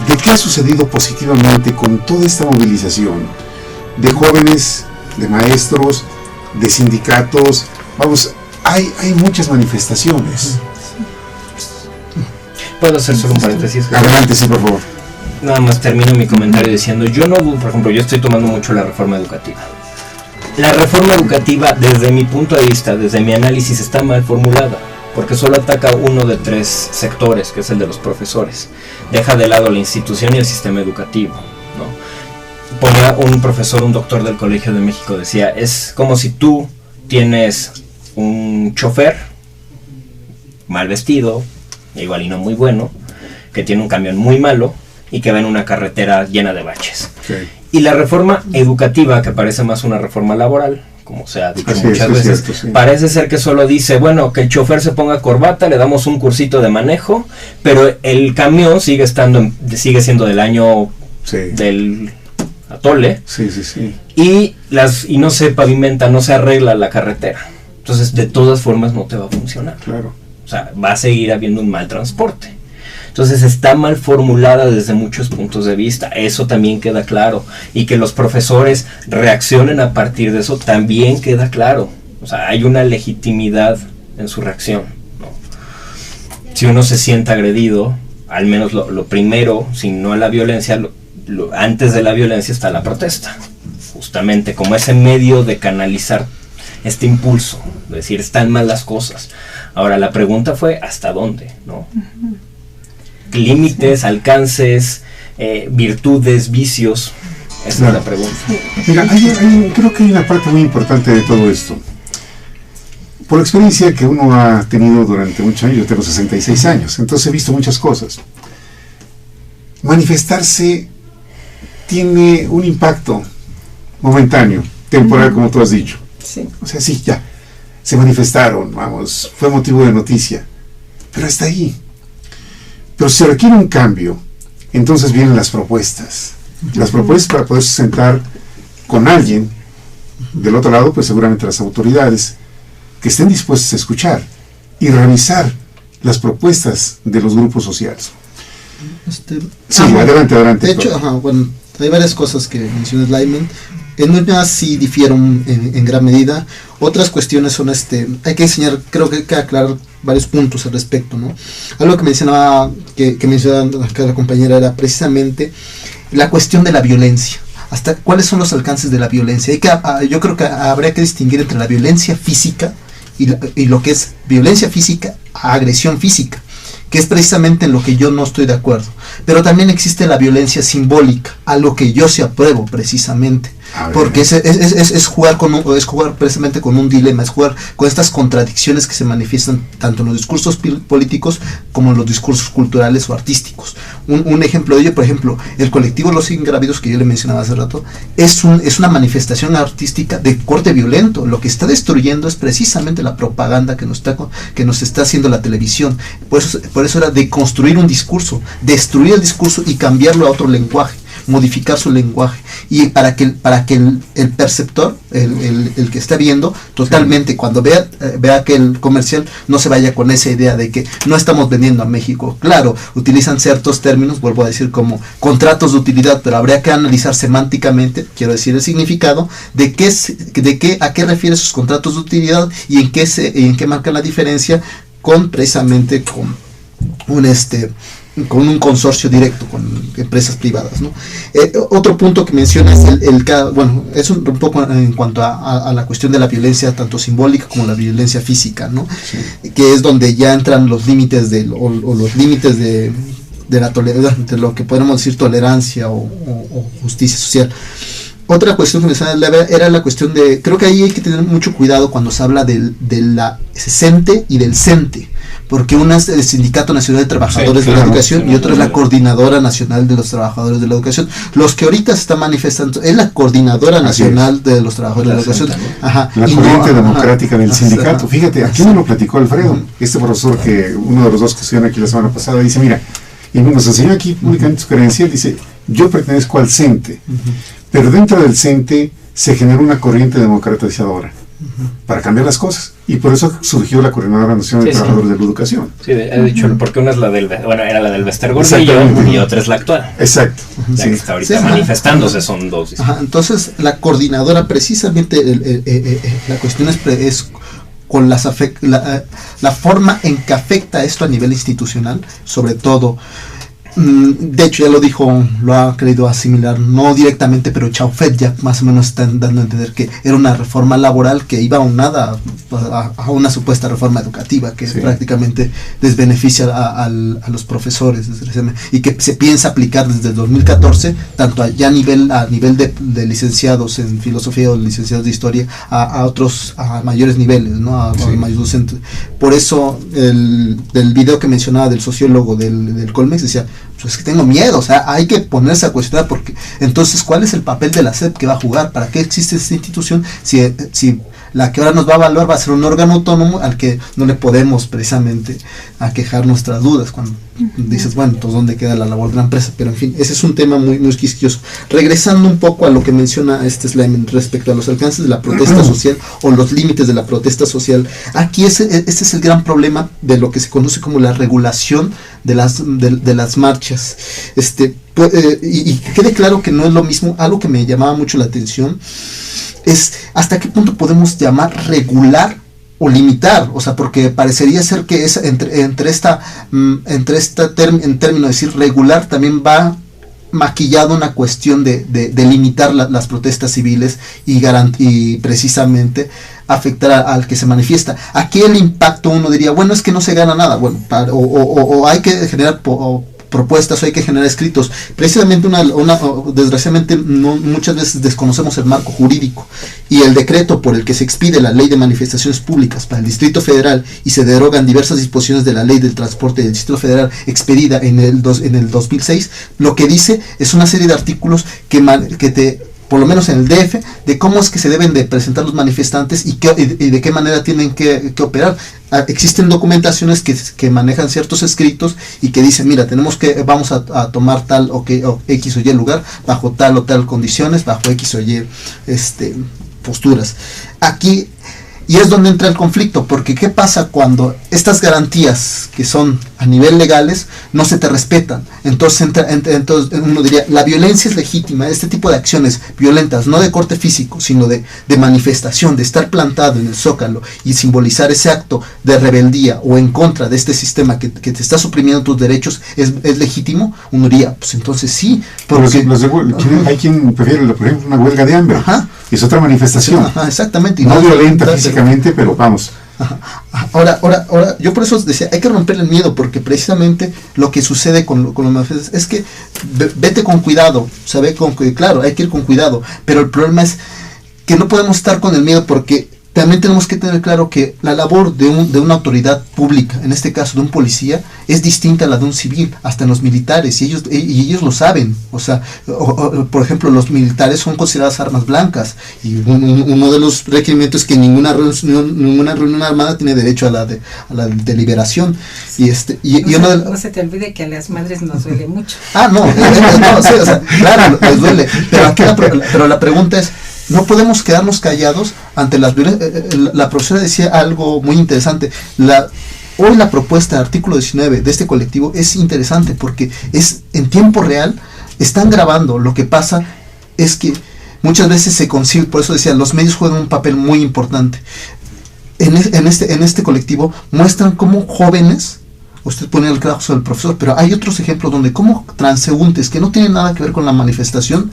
de qué ha sucedido positivamente con toda esta movilización de jóvenes, de maestros, de sindicatos. Vamos, hay muchas manifestaciones. ¿Puedo hacer solo un paréntesis? Adelante, sí, por favor. Nada más termino mi comentario diciendo, por ejemplo, yo estoy tomando mucho la reforma educativa. La reforma educativa, desde mi punto de vista, desde mi análisis, está mal formulada, porque solo ataca uno de 3 sectores, que es el de los profesores. Deja de lado la institución y el sistema educativo, ¿no? Ponía un profesor, un doctor del Colegio de México, decía, es como si tú tienes un chofer mal vestido, igual y no muy bueno, que tiene un camión muy malo y que va en una carretera llena de baches. Sí. Y la reforma educativa, que parece más una reforma laboral, como se ha dicho muchas veces, cierto, sí. Parece ser que solo dice, bueno, que el chofer se ponga corbata, le damos un cursito de manejo, pero el camión sigue siendo del año del atole, y no se pavimenta, no se arregla la carretera. Entonces, de todas formas, no te va a funcionar. Claro. O sea, va a seguir habiendo un mal transporte. Entonces está mal formulada desde muchos puntos de vista, eso también queda claro, y que los profesores reaccionen a partir de eso también queda claro. O sea, hay una legitimidad en su reacción, ¿no? Si uno se siente agredido, al menos lo primero, si no la violencia, antes de la violencia está la protesta, justamente como ese medio de canalizar este impulso, de decir, están mal las cosas. Ahora la pregunta fue, ¿hasta dónde? ¿No? Límites, alcances, virtudes, vicios. Esa Claro. es la pregunta. Mira, creo que hay una parte muy importante de todo esto. Por la experiencia que uno ha tenido durante muchos años, yo tengo 66 años, entonces he visto muchas cosas. Manifestarse tiene un impacto momentáneo, temporal, como tú has dicho. Sí. O sea, sí, ya, se manifestaron, vamos, fue motivo de noticia, pero hasta ahí. Pero si se requiere un cambio, entonces vienen las propuestas. Las propuestas para poderse sentar con alguien, del otro lado, pues seguramente las autoridades, que estén dispuestas a escuchar y revisar las propuestas de los grupos sociales. Sí, adelante. De hecho, bueno, hay varias cosas que menciona Lyman. En unas sí difieron en gran medida. Otras cuestiones son, hay que enseñar, creo que hay que aclarar varios puntos al respecto, ¿no? Algo que mencionaba, que mencionaba acá la compañera, era precisamente la cuestión de la violencia. Hasta cuáles son los alcances de la violencia. Yo creo que habría que distinguir entre la violencia física y lo que es violencia física a agresión física, que es precisamente en lo que yo no estoy de acuerdo. Pero también existe la violencia simbólica, a lo que yo sí apruebo precisamente, porque es jugar precisamente con un dilema, es jugar con estas contradicciones que se manifiestan tanto en los discursos políticos como en los discursos culturales o artísticos. Un ejemplo de ello, por ejemplo, el colectivo Los Ingrávidos, que yo le mencionaba hace rato, es una manifestación artística de corte violento. Lo que está destruyendo es precisamente la propaganda que nos está haciendo la televisión. Por eso era de construir un discurso, destruir el discurso y cambiarlo a otro lenguaje, modificar su lenguaje, y para que el perceptor, el que está viendo totalmente, cuando vea aquel comercial, no se vaya con esa idea de que no estamos vendiendo a México. Claro, utilizan ciertos términos, vuelvo a decir, como contratos de utilidad, pero habría que analizar semánticamente, quiero decir, el significado a qué refiere sus contratos de utilidad y en qué marcan la diferencia precisamente con un consorcio directo con empresas privadas, ¿no? Otro punto que menciona es es un poco en cuanto a la cuestión de la violencia tanto simbólica como la violencia física, ¿no? Sí. Que es donde ya entran los límites de la tolerancia, de lo que podemos decir tolerancia o justicia social. Otra cuestión que mencionaba era la cuestión de, creo que ahí hay que tener mucho cuidado cuando se habla de la CENTE y del CENTE, porque una es el Sindicato Nacional de Trabajadores de la Educación y otra es la Coordinadora Nacional de los Trabajadores de la Educación. Los que ahorita se están manifestando es la Coordinadora Nacional de los Trabajadores de la Educación. La corriente democrática del sindicato. Fíjate, aquí me lo platicó Alfredo, este profesor, que uno de los dos que estuvieron aquí la semana pasada, dice, mira, y nos enseñó aquí públicamente su credencial, dice, yo pertenezco al CENTE, pero dentro del CENTE se generó una corriente democratizadora para cambiar las cosas, y por eso surgió la Coordinadora Nacional de Trabajadores de la Educación. Sí, he dicho, porque una es era la del Bester Gordillo y otra es la actual. Exacto. La que está ahorita manifestándose, son dos. Entonces, la coordinadora, precisamente, la cuestión es con la forma en que afecta esto a nivel institucional, sobre todo. De hecho, ya lo ha querido asimilar, no directamente, pero Chaufet ya más o menos están dando a entender que era una reforma laboral que iba aunada a una supuesta reforma educativa que prácticamente desbeneficia a los profesores, y que se piensa aplicar desde el 2014, tanto a nivel de licenciados en filosofía o licenciados de historia, a mayores niveles, ¿no? A mayores docentes. Por eso del video que mencionaba del sociólogo del Colmex decía, pues es que tengo miedo, o sea, hay que ponerse a cuestionar, porque entonces, ¿cuál es el papel de la SEP que va a jugar? ¿Para qué existe esta institución si la que ahora nos va a evaluar va a ser un órgano autónomo al que no le podemos precisamente aquejar nuestras dudas? Cuando dices, bueno, entonces ¿dónde queda la labor de la empresa? Pero en fin, ese es un tema muy, muy quisquilloso. Regresando un poco a lo que menciona Slayman respecto a los alcances de la protesta social o los límites de la protesta social, aquí este es el gran problema de lo que se conoce como la regulación de las marchas. Y quede claro que no es lo mismo. Algo que me llamaba mucho la atención es hasta qué punto podemos llamar regular o limitar, o sea, porque parecería ser que es en términos de decir regular también va maquillado una cuestión de limitar las protestas civiles y precisamente afectar al que se manifiesta. Aquí el impacto, uno diría, bueno, es que no se gana nada, bueno, o hay que generar propuestas, o hay que generar escritos. Precisamente desgraciadamente muchas veces desconocemos el marco jurídico, y el decreto por el que se expide la Ley de Manifestaciones Públicas para el Distrito Federal y se derogan diversas disposiciones de la Ley del Transporte del Distrito Federal expedida en el 2006, lo que dice es una serie de artículos por lo menos en el DF, de cómo es que se deben de presentar los manifestantes y de qué manera tienen que operar. Existen documentaciones que manejan ciertos escritos y que dicen, mira, vamos a tomar tal o X o Y lugar, bajo tal o tal condiciones, bajo X o Y posturas. Aquí, y es donde entra el conflicto, porque ¿qué pasa cuando estas garantías que son a nivel legales no se te respetan? Entonces uno diría, la violencia es legítima, este tipo de acciones violentas, no de corte físico, sino de manifestación, de estar plantado en el Zócalo y simbolizar ese acto de rebeldía o en contra de este sistema que te está suprimiendo tus derechos, ¿es legítimo? Uno diría, pues entonces sí, porque hay quien prefiere, por ejemplo, una huelga de hambre. Ajá. Es otra manifestación. Ajá, exactamente. Y no violenta físicamente, pero vamos. Ahora, yo por eso decía, hay que romper el miedo, porque precisamente lo que sucede con los manifestantes es que vete con cuidado, claro, hay que ir con cuidado, pero el problema es que no podemos estar con el miedo, porque también tenemos que tener claro que la labor de una autoridad pública, en este caso de un policía, es distinta a la de un civil, hasta en los militares, y ellos lo saben. O sea, por ejemplo, los militares son consideradas armas blancas, y uno de los requerimientos es que ninguna reunión armada tiene derecho a la deliberación. No se te olvide que a las madres nos duele mucho. Sí, o sea, claro, les duele, pero aquí la pregunta es, no podemos quedarnos callados ante las violencias. La profesora decía algo muy interesante. Hoy la propuesta de artículo 19 de este colectivo es interesante porque es en tiempo real, están grabando. Lo que pasa es que muchas veces se consigue, por eso decía, los medios juegan un papel muy importante. En este colectivo muestran cómo jóvenes, usted pone el caso del profesor, pero hay otros ejemplos donde como transeúntes que no tienen nada que ver con la manifestación,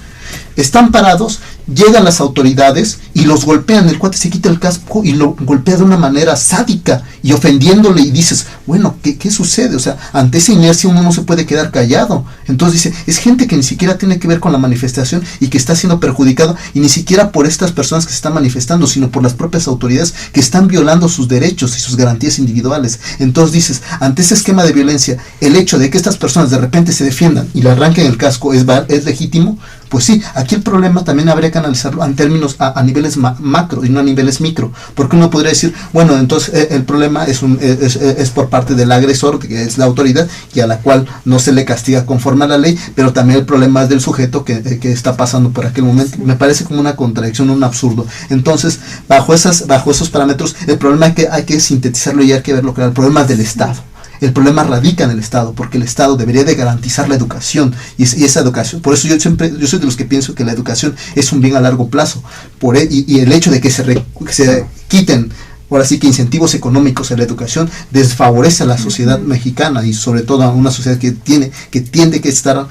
están parados, llegan las autoridades y los golpean, el cuate se quita el casco y lo golpea de una manera sádica y ofendiéndole, y dices, bueno, ¿qué sucede? O sea, ante esa inercia uno no se puede quedar callado. Entonces dice, es gente que ni siquiera tiene que ver con la manifestación y que está siendo perjudicado, y ni siquiera por estas personas que se están manifestando, sino por las propias autoridades que están violando sus derechos y sus garantías individuales. Entonces dices, ante ese esquema de violencia, el hecho de que estas personas de repente se defiendan y le arranquen el casco, ¿es legítimo? Pues sí, aquí el problema también habría que analizarlo en términos a niveles macro y no a niveles micro, porque uno podría decir, bueno, entonces el problema es por parte del agresor, que es la autoridad, y a la cual no se le castiga conforme a la ley, pero también el problema es del sujeto que está pasando por aquel momento. Me parece como una contradicción, un absurdo. Entonces, bajo esos parámetros, el problema es que hay que sintetizarlo y hay que verlo claro. El problema es del Estado. El problema radica en el Estado, porque el Estado debería de garantizar la educación, y esa educación, por eso yo soy de los que pienso que la educación es un bien a largo plazo, y el hecho de que se quiten, ahora sí, que incentivos económicos en la educación desfavorece a la sociedad mexicana, y sobre todo a una sociedad que tiende que estar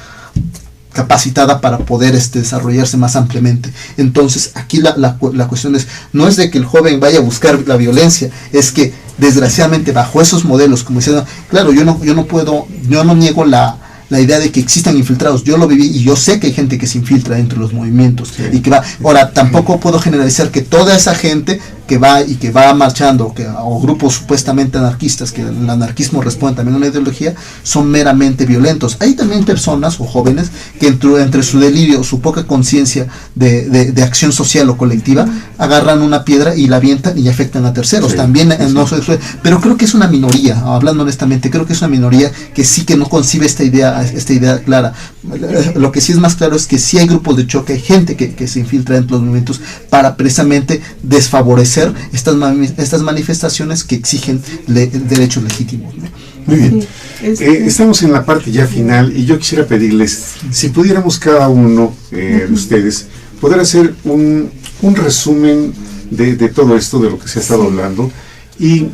capacitada para poder desarrollarse más ampliamente. Entonces aquí la cuestión no es de que el joven vaya a buscar la violencia, es que desgraciadamente bajo esos modelos, como decía, claro, yo no niego la idea de que existan infiltrados, yo lo viví y yo sé que hay gente que se infiltra dentro de los movimientos, sí, y que va. Ahora, tampoco puedo generalizar que toda esa gente que va marchando, o grupos supuestamente anarquistas, que el anarquismo responde también a una ideología, son meramente violentos. Hay también personas o jóvenes que entre su delirio, su poca conciencia de acción social o colectiva, agarran una piedra y la avientan y afectan a terceros. Sí, también sí, no soy, pero creo que es una minoría, hablando honestamente, creo que es una minoría que sí que no concibe esta idea clara. Lo que sí es más claro es que sí hay grupos de choque, hay gente que se infiltra dentro de los movimientos para precisamente desfavorecer estas manifestaciones que exigen derechos legítimos, ¿no? Muy bien. Sí, estamos en la parte ya final, y yo quisiera pedirles, si pudiéramos cada uno de ustedes poder hacer un resumen de todo esto, de lo que se ha estado hablando, y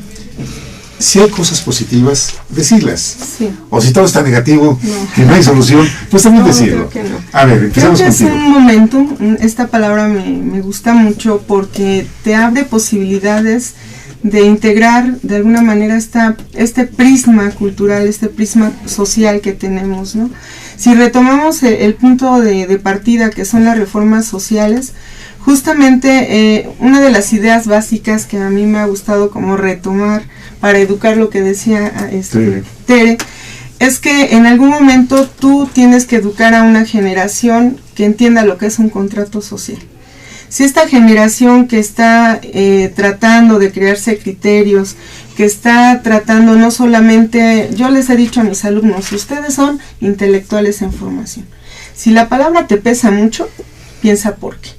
si hay cosas positivas, decirlas. Sí. O si todo está negativo, No. que no hay solución, pues también No, decirlo. creo que no. A ver, Creo empezamos que es contigo. un momentum, esta palabra me gusta mucho porque te abre posibilidades de integrar de alguna manera este prisma cultural, este prisma social que tenemos, ¿no? Si retomamos el punto de partida que son las reformas sociales, justamente una de las ideas básicas que a mí me ha gustado como retomar para educar, lo que decía Tere, es que en algún momento tú tienes que educar a una generación que entienda lo que es un contrato social. Si esta generación que está tratando de crearse criterios, que está tratando no solamente, yo les he dicho a mis alumnos, ustedes son intelectuales en formación. Si la palabra te pesa mucho, piensa por qué.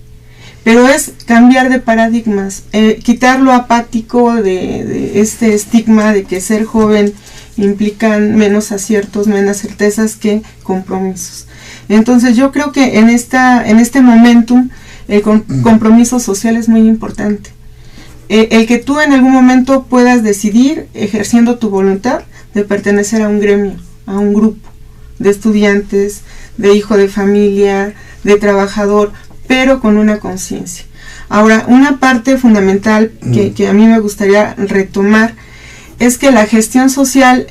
Pero es cambiar de paradigmas, quitar lo apático de este estigma de que ser joven implican menos aciertos, menos certezas que compromisos. Entonces yo creo que en este momentum el compromiso social es muy importante. El que tú en algún momento puedas decidir, ejerciendo tu voluntad, de pertenecer a un gremio, a un grupo de estudiantes, de hijo de familia, de trabajador, pero con una conciencia. Ahora, una parte fundamental que a mí me gustaría retomar es que la gestión social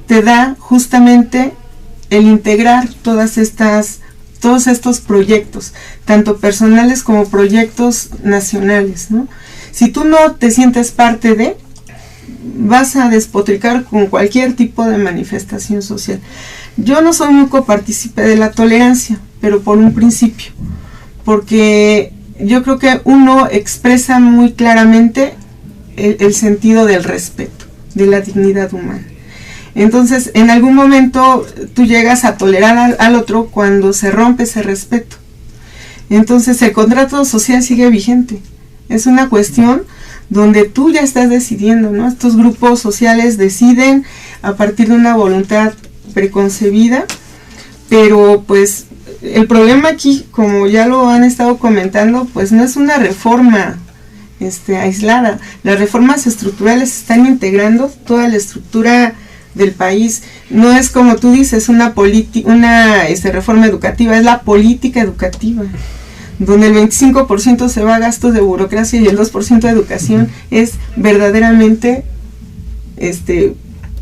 te da justamente el integrar todos estos proyectos, tanto personales como proyectos nacionales, ¿no? Si tú no te sientes parte de, vas a despotricar con cualquier tipo de manifestación social. Yo no soy muy copartícipe de la tolerancia, pero por un principio, porque yo creo que uno expresa muy claramente el sentido del respeto, de la dignidad humana. Entonces, en algún momento tú llegas a tolerar al otro cuando se rompe ese respeto. Entonces, el contrato social sigue vigente. Es una cuestión donde tú ya estás decidiendo, ¿no? Estos grupos sociales deciden a partir de una voluntad preconcebida, pero pues el problema aquí, como ya lo han estado comentando, pues no es una reforma aislada. Las reformas estructurales están integrando toda la estructura del país. No es como tú dices una reforma educativa, es la política educativa, donde el 25% se va a gastos de burocracia y el 2% de educación. Es verdaderamente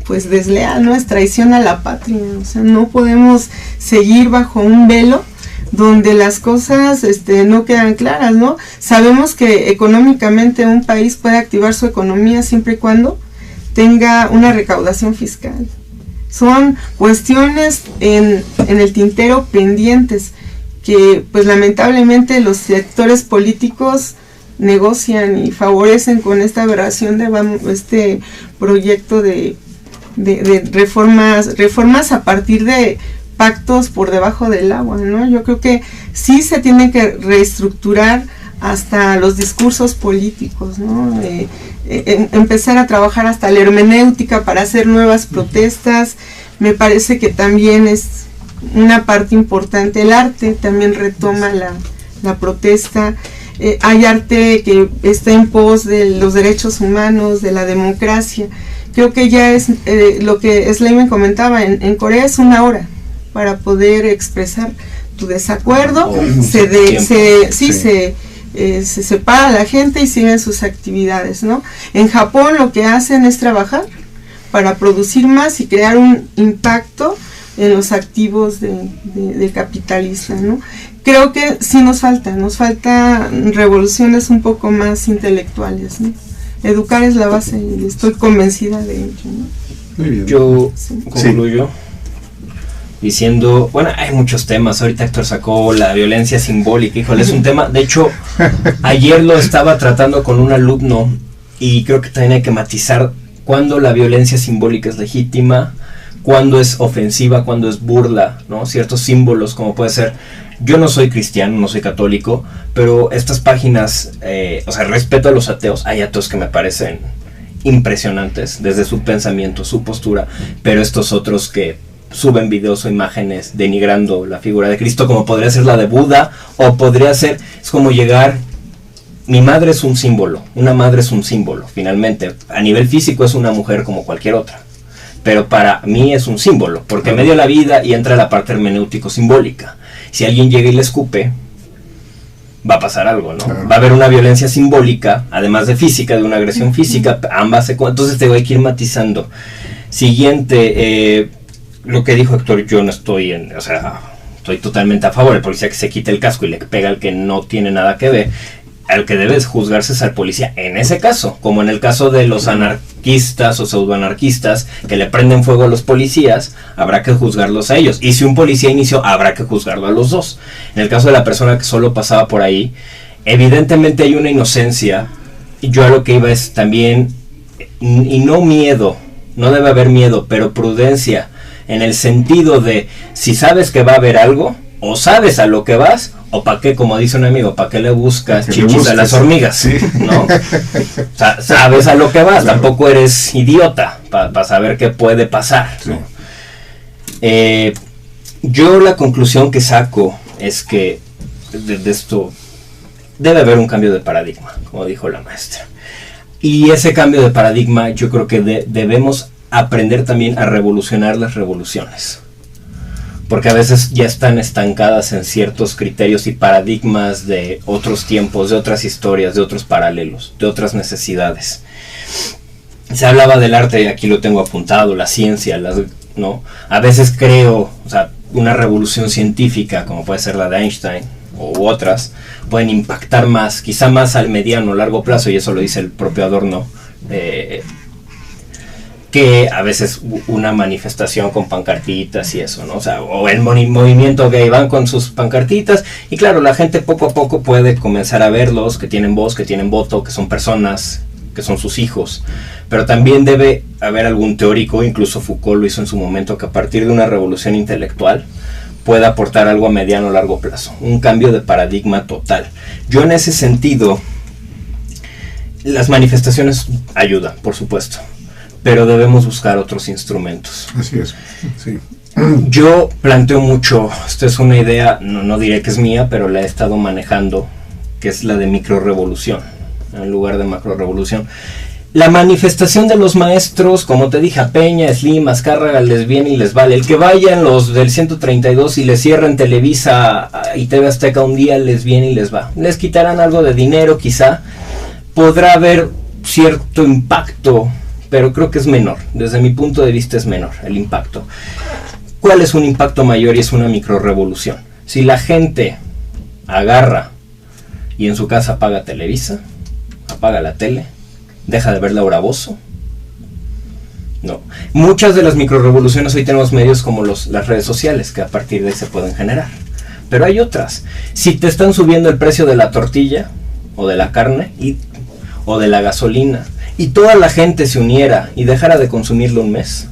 pues desleal, ¿no? Es traición a la patria. O sea, no podemos seguir bajo un velo donde las cosas no quedan claras, ¿no? Sabemos que económicamente un país puede activar su economía siempre y cuando tenga una recaudación fiscal. Son cuestiones en el tintero pendientes que pues lamentablemente los sectores políticos negocian y favorecen con esta aberración de este proyecto de reformas a partir de pactos por debajo del agua, ¿no? Yo creo que sí se tiene que reestructurar hasta los discursos políticos, ¿no? Empezar a trabajar hasta la hermenéutica para hacer nuevas protestas. Me parece que también es una parte importante. El arte también retoma la protesta. Hay arte que está en pos de los derechos humanos, de la democracia. Creo que ya es lo que Sleiman comentaba, en Corea es 1 hora para poder expresar tu desacuerdo. Se separa a la gente y siguen sus actividades, ¿no? En Japón lo que hacen es trabajar para producir más y crear un impacto en los activos del capitalista, ¿no? Creo que sí nos falta revoluciones un poco más intelectuales, ¿no? Educar es la base y estoy convencida de ello, ¿no? Muy bien. Yo concluyo diciendo, bueno, hay muchos temas. Ahorita Héctor sacó la violencia simbólica, híjole, es un tema. De hecho, ayer lo estaba tratando con un alumno y creo que también hay que matizar cuándo la violencia simbólica es legítima, cuándo es ofensiva, cuándo es burla, ¿no? Ciertos símbolos, como puede ser, yo no soy cristiano, no soy católico, pero estas páginas, respeto a los ateos, hay ateos que me parecen impresionantes desde su pensamiento, su postura, pero estos otros que suben videos o imágenes denigrando la figura de Cristo, como podría ser la de Buda, o podría ser, es como llegar, mi madre es un símbolo, una madre es un símbolo, finalmente. A nivel físico es una mujer como cualquier otra. Pero para mí es un símbolo, porque me dio la vida y entra la parte hermenéutico-simbólica. Si alguien llega y le escupe, va a pasar algo, ¿no? Va a haber una violencia simbólica, además de física, de una agresión física, ambas entonces te voy a ir matizando. Siguiente, lo que dijo Héctor, yo no estoy estoy totalmente a favor. El policía que se quite el casco y le pega al que no tiene nada que ver, al que debe juzgarse es al policía en ese caso, como en el caso de los anarquistas o pseudoanarquistas que le prenden fuego a los policías, habrá que juzgarlos a ellos, y si un policía inició, habrá que juzgarlo a los dos. En el caso de la persona que solo pasaba por ahí, evidentemente hay una inocencia, y yo a lo que iba es también, y no miedo, no debe haber miedo, pero prudencia, en el sentido de, si sabes que va a haber algo, o sabes a lo que vas, o para qué, como dice un amigo, para qué le buscas chichis a las hormigas, sí. ¿No? O sea, sabes a lo que vas, claro. Tampoco eres idiota para saber qué puede pasar, ¿no? Sí. Yo la conclusión que saco es que de esto debe haber un cambio de paradigma, como dijo la maestra. Y ese cambio de paradigma yo creo que debemos aprender también a revolucionar las revoluciones. Porque a veces ya están estancadas en ciertos criterios y paradigmas de otros tiempos, de otras historias, de otros paralelos, de otras necesidades. Se hablaba del arte, y aquí lo tengo apuntado, la ciencia, ¿no? A veces creo, o sea, una revolución científica, como puede ser la de Einstein, u otras, pueden impactar más, quizá más al mediano o largo plazo, y eso lo dice el propio Adorno, que a veces una manifestación con pancartitas y eso, ¿no? O sea, o el movimiento gay van con sus pancartitas, y claro, la gente poco a poco puede comenzar a verlos, que tienen voz, que tienen voto, que son personas, que son sus hijos, pero también debe haber algún teórico, incluso Foucault lo hizo en su momento, que a partir de una revolución intelectual pueda aportar algo a mediano o largo plazo, un cambio de paradigma total. Yo en ese sentido, las manifestaciones ayudan, por supuesto, pero debemos buscar otros instrumentos. Así es, sí. Yo planteo mucho, esta es una idea, no diré que es mía, pero la he estado manejando, que es la de microrevolución, en lugar de macrorevolución. La manifestación de los maestros, como te dije, a Peña, Slim, Azcárraga, les viene y les vale. El que vayan los del 132 y les cierren Televisa y TV Azteca un día, les viene y les va. Les quitarán algo de dinero quizá, podrá haber cierto impacto, pero creo que es menor, desde mi punto de vista es menor el impacto. ¿Cuál es un impacto mayor? Y es una microrevolución. Si la gente agarra y en su casa apaga Televisa, apaga la tele, deja de ver Laura Bozzo, no. Muchas de las microrevoluciones hoy tenemos medios como las redes sociales, que a partir de ahí se pueden generar. Pero hay otras. Si te están subiendo el precio de la tortilla, o de la carne, o de la gasolina, y toda la gente se uniera y dejara de consumirlo un mes,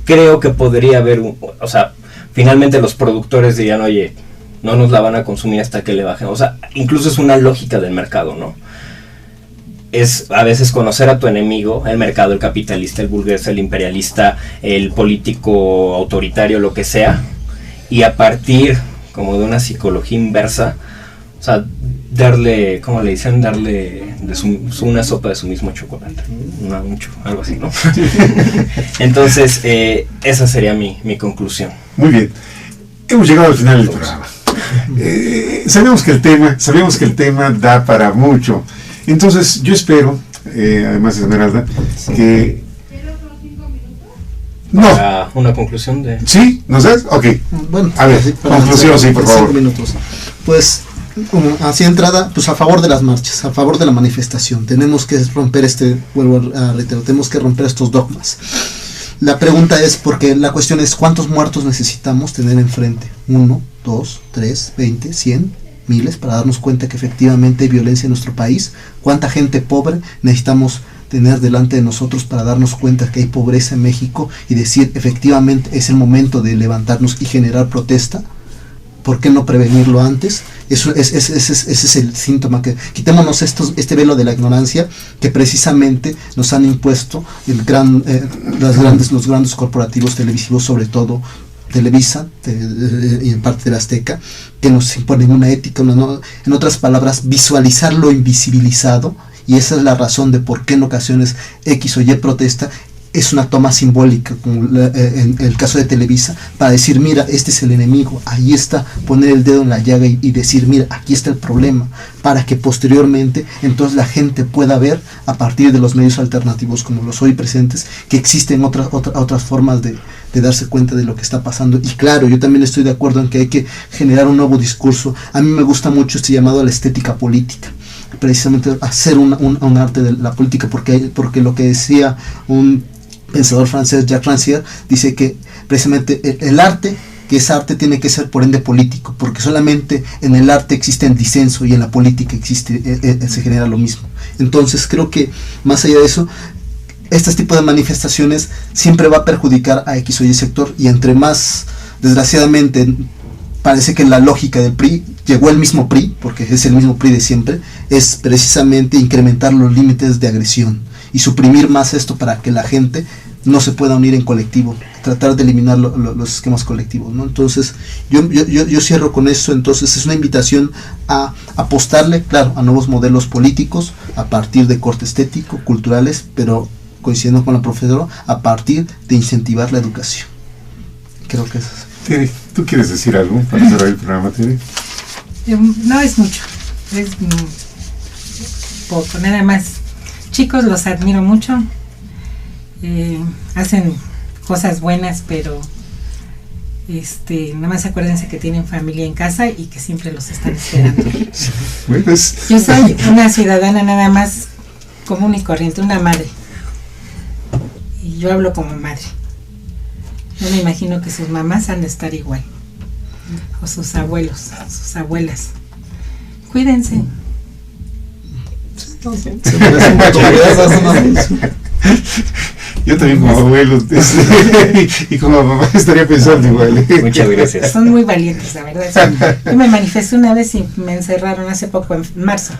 creo que podría haber o sea, finalmente los productores dirían, oye, no nos la van a consumir hasta que le bajen. O sea, incluso es una lógica del mercado, ¿no? Es a veces conocer a tu enemigo, el mercado, el capitalista, el burgués, el imperialista, el político autoritario, lo que sea, y a partir como de una psicología inversa, o sea, darle, ¿cómo le dicen? Darle una sopa de su mismo chocolate, algo así, ¿no? Entonces, esa sería mi conclusión. Muy bien, hemos llegado al final del programa. Sabemos que el tema da para mucho. Entonces, yo espero, además Esmeralda, sí, que... No. Una conclusión de... ¿Sí? ¿Nos das? Ok. Bueno, a ver, conclusión, sí, por favor. 5 minutos. Pues, así entrada, pues a favor de las marchas, a favor de la manifestación. Tenemos que romper vuelvo a reiterar, tenemos que romper estos dogmas. La pregunta es, porque la cuestión es, ¿cuántos muertos necesitamos tener enfrente? 1, 2, 3, 20, 100... miles, para darnos cuenta que efectivamente hay violencia en nuestro país? ¿Cuánta gente pobre necesitamos tener delante de nosotros para darnos cuenta que hay pobreza en México y decir efectivamente es el momento de levantarnos y generar protesta? ¿Por qué no prevenirlo antes? Ese es el síntoma, que quitémonos este velo de la ignorancia que precisamente nos han impuesto los grandes corporativos televisivos, sobre todo Televisa y en parte de la Azteca, que nos imponen una ética, en otras palabras, visualizar lo invisibilizado, y esa es la razón de por qué en ocasiones X o Y protesta es una toma simbólica, como en el caso de Televisa, para decir, mira, este es el enemigo, ahí está, poner el dedo en la llaga y decir, mira, aquí está el problema, para que posteriormente entonces la gente pueda ver, a partir de los medios alternativos como los hoy presentes, que existen otras formas de darse cuenta de lo que está pasando. Y claro, yo también estoy de acuerdo en que hay que generar un nuevo discurso. A mí me gusta mucho este llamado a la estética política, precisamente hacer un arte de la política, porque lo que decía un pensador francés, Jacques Rancière, dice que precisamente el arte, que es arte, tiene que ser por ende político, porque solamente en el arte existe el disenso y en la política se genera lo mismo. Entonces creo que más allá de eso, este tipo de manifestaciones siempre va a perjudicar a X o Y sector, y entre más, desgraciadamente, parece que la lógica del PRI, llegó el mismo PRI, porque es el mismo PRI de siempre, es precisamente incrementar los límites de agresión y suprimir más esto para que la gente no se pueda unir en colectivo, tratar de eliminar los esquemas colectivos, ¿no? Entonces yo cierro con eso. Entonces es una invitación a apostarle, claro, a nuevos modelos políticos a partir de corte estético, culturales, pero coincidiendo con la profesora, a partir de incentivar la educación. Creo que es eso. Tere, ¿tú quieres decir algo para cerrar el programa, Tere? No es mucho, es poco, nada más. Chicos, los admiro mucho, hacen cosas buenas, pero nada más acuérdense que tienen familia en casa y que siempre los están esperando. Bueno, Yo soy una ciudadana nada más común y corriente, una madre, y yo hablo como madre. Yo me imagino que sus mamás han de estar igual, o sus abuelos, sus abuelas. Cuídense. Yo también como abuelo y como mamá estaría pensando igual. Muchas gracias. Son muy valientes, la verdad. Yo me manifesté una vez y me encerraron hace poco, en marzo.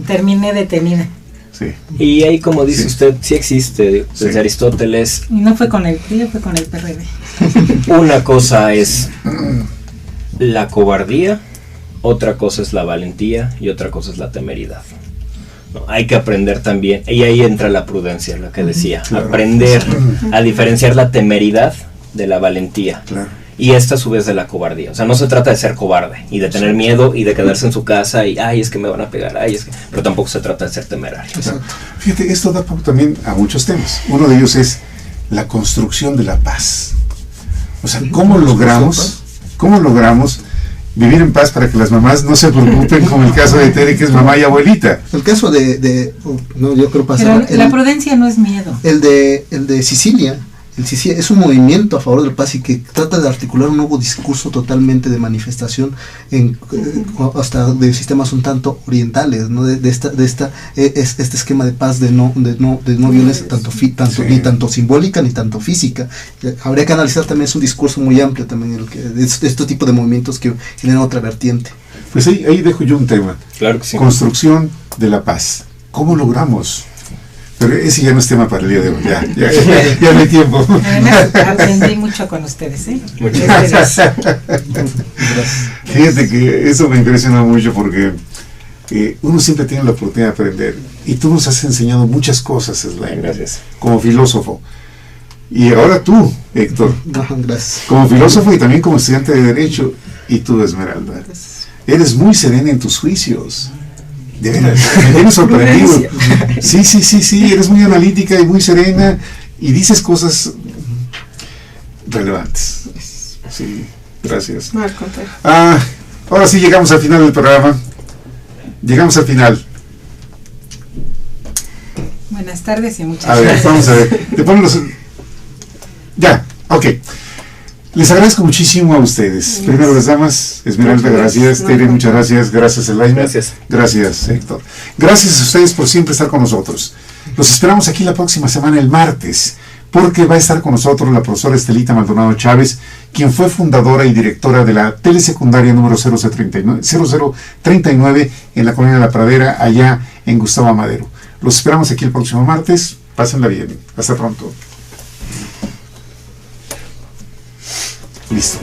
Terminé detenida. Sí. Y ahí, como dice usted, sí existe, desde Aristóteles. Y no fue con el PRI, fue con el PRD. Una cosa es la cobardía, otra cosa es la valentía y otra cosa es la temeridad. No, hay que aprender también, y ahí entra la prudencia, lo que decía, claro. Aprender a diferenciar la temeridad de la valentía. Claro. Y esta a su vez de la cobardía. O sea, no se trata de ser cobarde y de tener miedo y de quedarse en su casa y, ay, es que me van a pegar, pero tampoco se trata de ser temerario. Exacto. Fíjate, esto da pauta también a muchos temas. Uno de ellos es la construcción de la paz. O sea, ¿cómo logramos vivir en paz para que las mamás no se preocupen, como el caso de Tere, que es mamá y abuelita? El caso no, yo creo pasar. Pero la prudencia no es miedo. El de Sicilia. El Sicilia es un movimiento a favor del paz y que trata de articular un nuevo discurso totalmente de manifestación hasta de sistemas un tanto orientales, ¿no? de este esquema de paz de no violencia ni tanto simbólica ni tanto física. Habría que analizar también, es un discurso muy amplio también de este tipo de movimientos que generan otra vertiente. Pues ahí dejo yo un tema. Claro que sí. Construcción de la paz. ¿Cómo logramos? Pero ese ya no es tema para el día de hoy. Ya no hay tiempo. Además, aprendí mucho con ustedes, ¿eh? Muchas gracias. Fíjate que eso me impresiona mucho porque uno siempre tiene la oportunidad de aprender. Y tú nos has enseñado muchas cosas, Slaine, Gracias. como filósofo. Y ahora tú, Héctor, No, gracias. como filósofo y también como estudiante de Derecho. Y tú, Esmeralda, eres muy serena en tus juicios. De veras, me tienes sorprendido. Sí, eres muy analítica y muy serena y dices cosas relevantes. Sí, gracias. No, al contrario. Ahora sí llegamos al final del programa. Llegamos al final. Buenas tardes y muchas A ver, gracias. vamos a ver. Te ponen los... Ya, ok. Les agradezco muchísimo a ustedes. Primero las damas, Esmeralda, gracias. Tere, muchas gracias. Gracias, Elaine. Gracias. Gracias, Héctor. Gracias a ustedes por siempre estar con nosotros. Los esperamos aquí la próxima semana, el martes, porque va a estar con nosotros la profesora Estelita Maldonado Chávez, quien fue fundadora y directora de la telesecundaria número 0039 en la colonia La Pradera, allá en Gustavo Amadero. Los esperamos aquí el próximo martes. Pásenla bien. Hasta pronto. Listo.